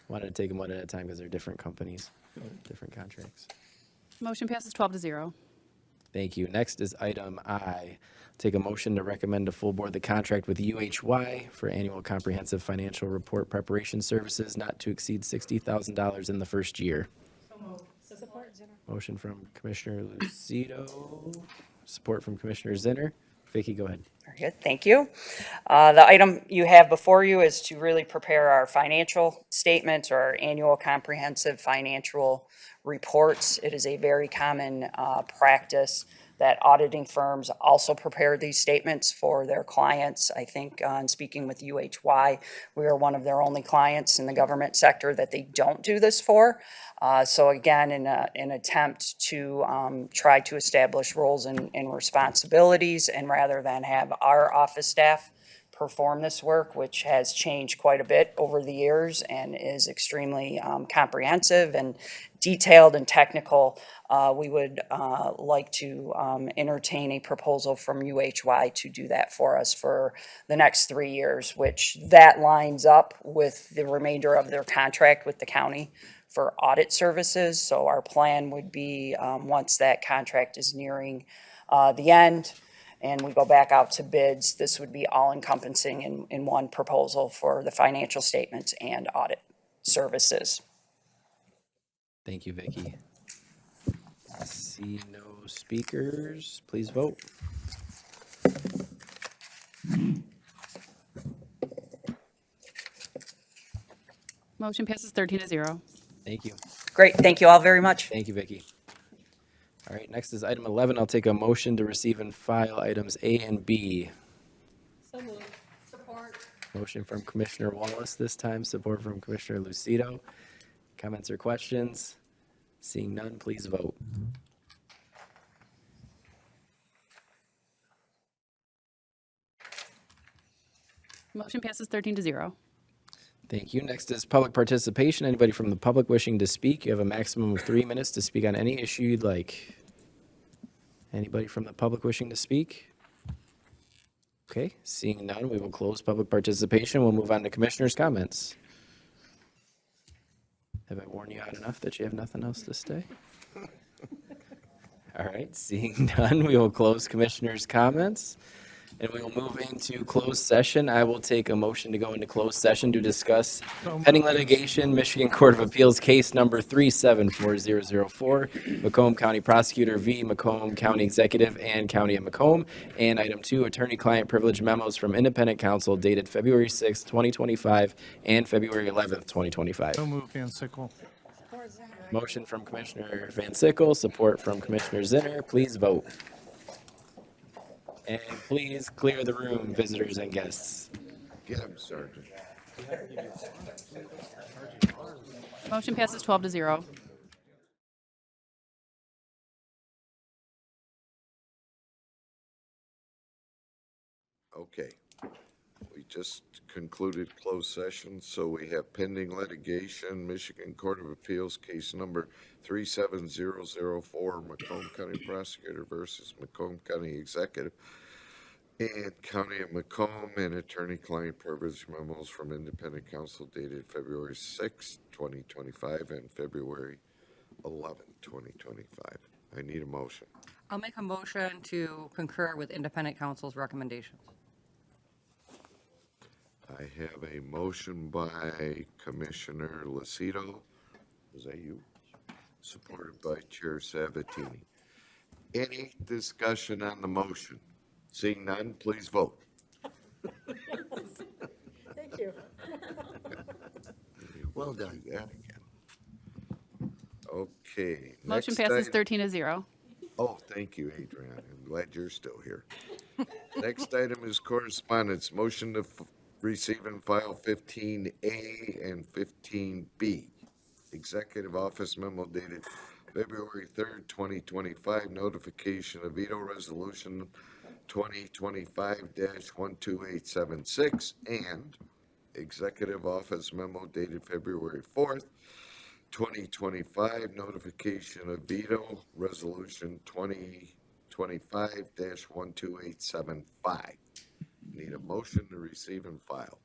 Wanted to take them one at a time because they're different companies, different contracts.
Motion passes 12-0.
Thank you. Next is item I. Take a motion to recommend to full board the contract with UHY for annual comprehensive financial report preparation services not to exceed $60,000 in the first year.
So moved. Support.
Motion from Commissioner Lucido, support from Commissioner Zinner. Vicky, go ahead.
Very good, thank you. The item you have before you is to really prepare our financial statements or our annual comprehensive financial reports. It is a very common practice that auditing firms also prepare these statements for their clients. I think in speaking with UHY, we are one of their only clients in the government sector that they don't do this for. So again, in an attempt to try to establish roles and responsibilities, and rather than have our office staff perform this work, which has changed quite a bit over the years and is extremely comprehensive and detailed and technical, we would like to entertain a proposal from UHY to do that for us for the next 3 years, which that lines up with the remainder of their contract with the county for audit services. So our plan would be, once that contract is nearing the end, and we go back out to bids, this would be all-encompassing in one proposal for the financial statements and audit services.
Thank you, Vicky. See no speakers, please vote.
Motion passes 13-0.
Thank you.
Great, thank you all very much.
Thank you, Vicky. All right, next is item 11. I'll take a motion to receive and file items A and B.
So moved. Support.
Motion from Commissioner Wallace this time, support from Commissioner Lucido. Comments or questions? Seeing none, please vote.
Motion passes 13-0.
Thank you. Next is public participation. Anybody from the public wishing to speak, you have a maximum of 3 minutes to speak on any issue you'd like. Anybody from the public wishing to speak? Okay, seeing none, we will close public participation. We'll move on to commissioners' comments. Have I worn you out enough that you have nothing else to say? All right, seeing none, we will close commissioners' comments. And we will move into closed session. I will take a motion to go into closed session to discuss pending litigation, Michigan Court of Appeals case number 374004, Macomb County Prosecutor v. Macomb County Executive and County of Macomb. And item 2, attorney-client privilege memos from independent counsel dated February 6, 2025 and February 11th, 2025.
So moved, Van Sickle.
Motion from Commissioner Van Sickle, support from Commissioner Zinner. Please vote. And please clear the room, visitors and guests.
Get him, Sergeant.
Motion passes 12-0.
Okay. We just concluded closed session, so we have pending litigation, Michigan Court of Appeals, case number 37004, Macomb County Prosecutor versus Macomb County Executive and County of Macomb, and attorney-client privilege memos from independent counsel dated February 6, 2025 and February 11, 2025. I need a motion.
I'll make a motion to concur with independent counsel's recommendations.
I have a motion by Commissioner Lucido. Was that you? Supported by Chair Sabatini. Any discussion on the motion? Seeing none, please vote.
Thank you.
Well done.
Do that again. Okay.
Motion
next
passes
item-
13-0.
Oh, thank you, Adrian. I'm glad you're still here. Next item is correspondence. Motion to receive and file 15A and 15B. Executive Office memo dated February 3rd, 2025. Notification of veto resolution 2025-12876 and Executive Office memo dated February 4th, 2025. Notification of veto resolution 2025-12875. Need a motion to receive and file.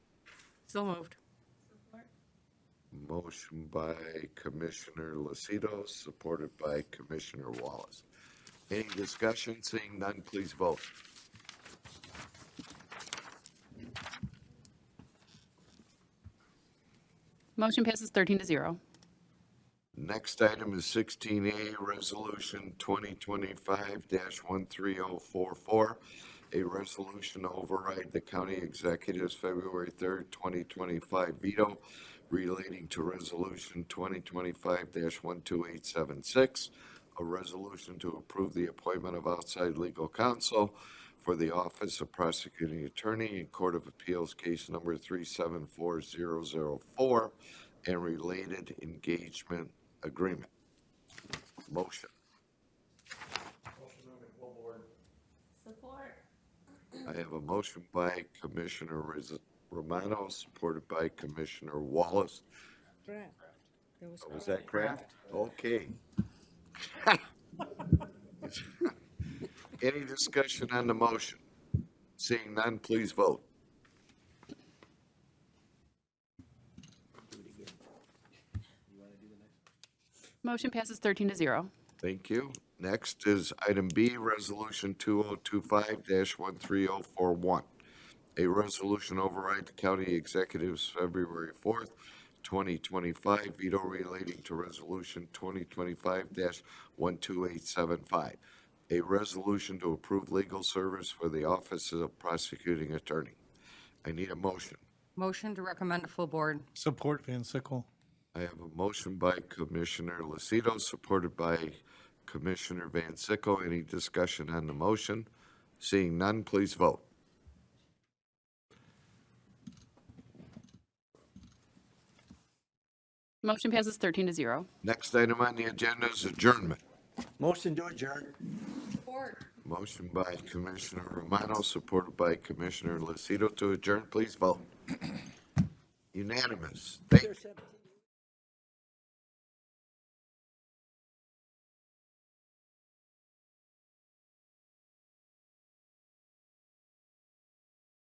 So moved.
Motion by Commissioner Lucido, supported by Commissioner Wallace. Any discussion? Seeing none, please vote.
Motion passes 13-0.
Next item is 16A, Resolution 2025-13044, a resolution to override the county executive's February 3rd, 2025 veto relating to Resolution 2025-12876, a resolution to approve the appointment of outside legal counsel for the Office of Prosecuting Attorney in Court of Appeals, case number 374004, and related engagement agreement. Motion.
Support.
I have a motion by Commissioner Romano, supported by Commissioner Wallace. Was that Kraft? Okay. Any discussion on the motion? Seeing none, please vote.
Motion passes 13-0.
Thank you. Next is item B, Resolution 2025-13041. A resolution override the county executive's February 4th, 2025 veto relating to Resolution 2025-12875. A resolution to approve legal service for the Office of Prosecuting Attorney. I need a motion.
Motion to recommend to full board.
Support, Van Sickle.
I have a motion by Commissioner Lucido, supported by Commissioner Van Sickle. Any discussion on the motion? Seeing none, please vote.
Motion passes 13-0.
Next item on the agenda is adjournment.
Motion to adjourn.
Support.
Motion by Commissioner Romano, supported by Commissioner Lucido to adjourn. Please vote. Unanimous. Thank you.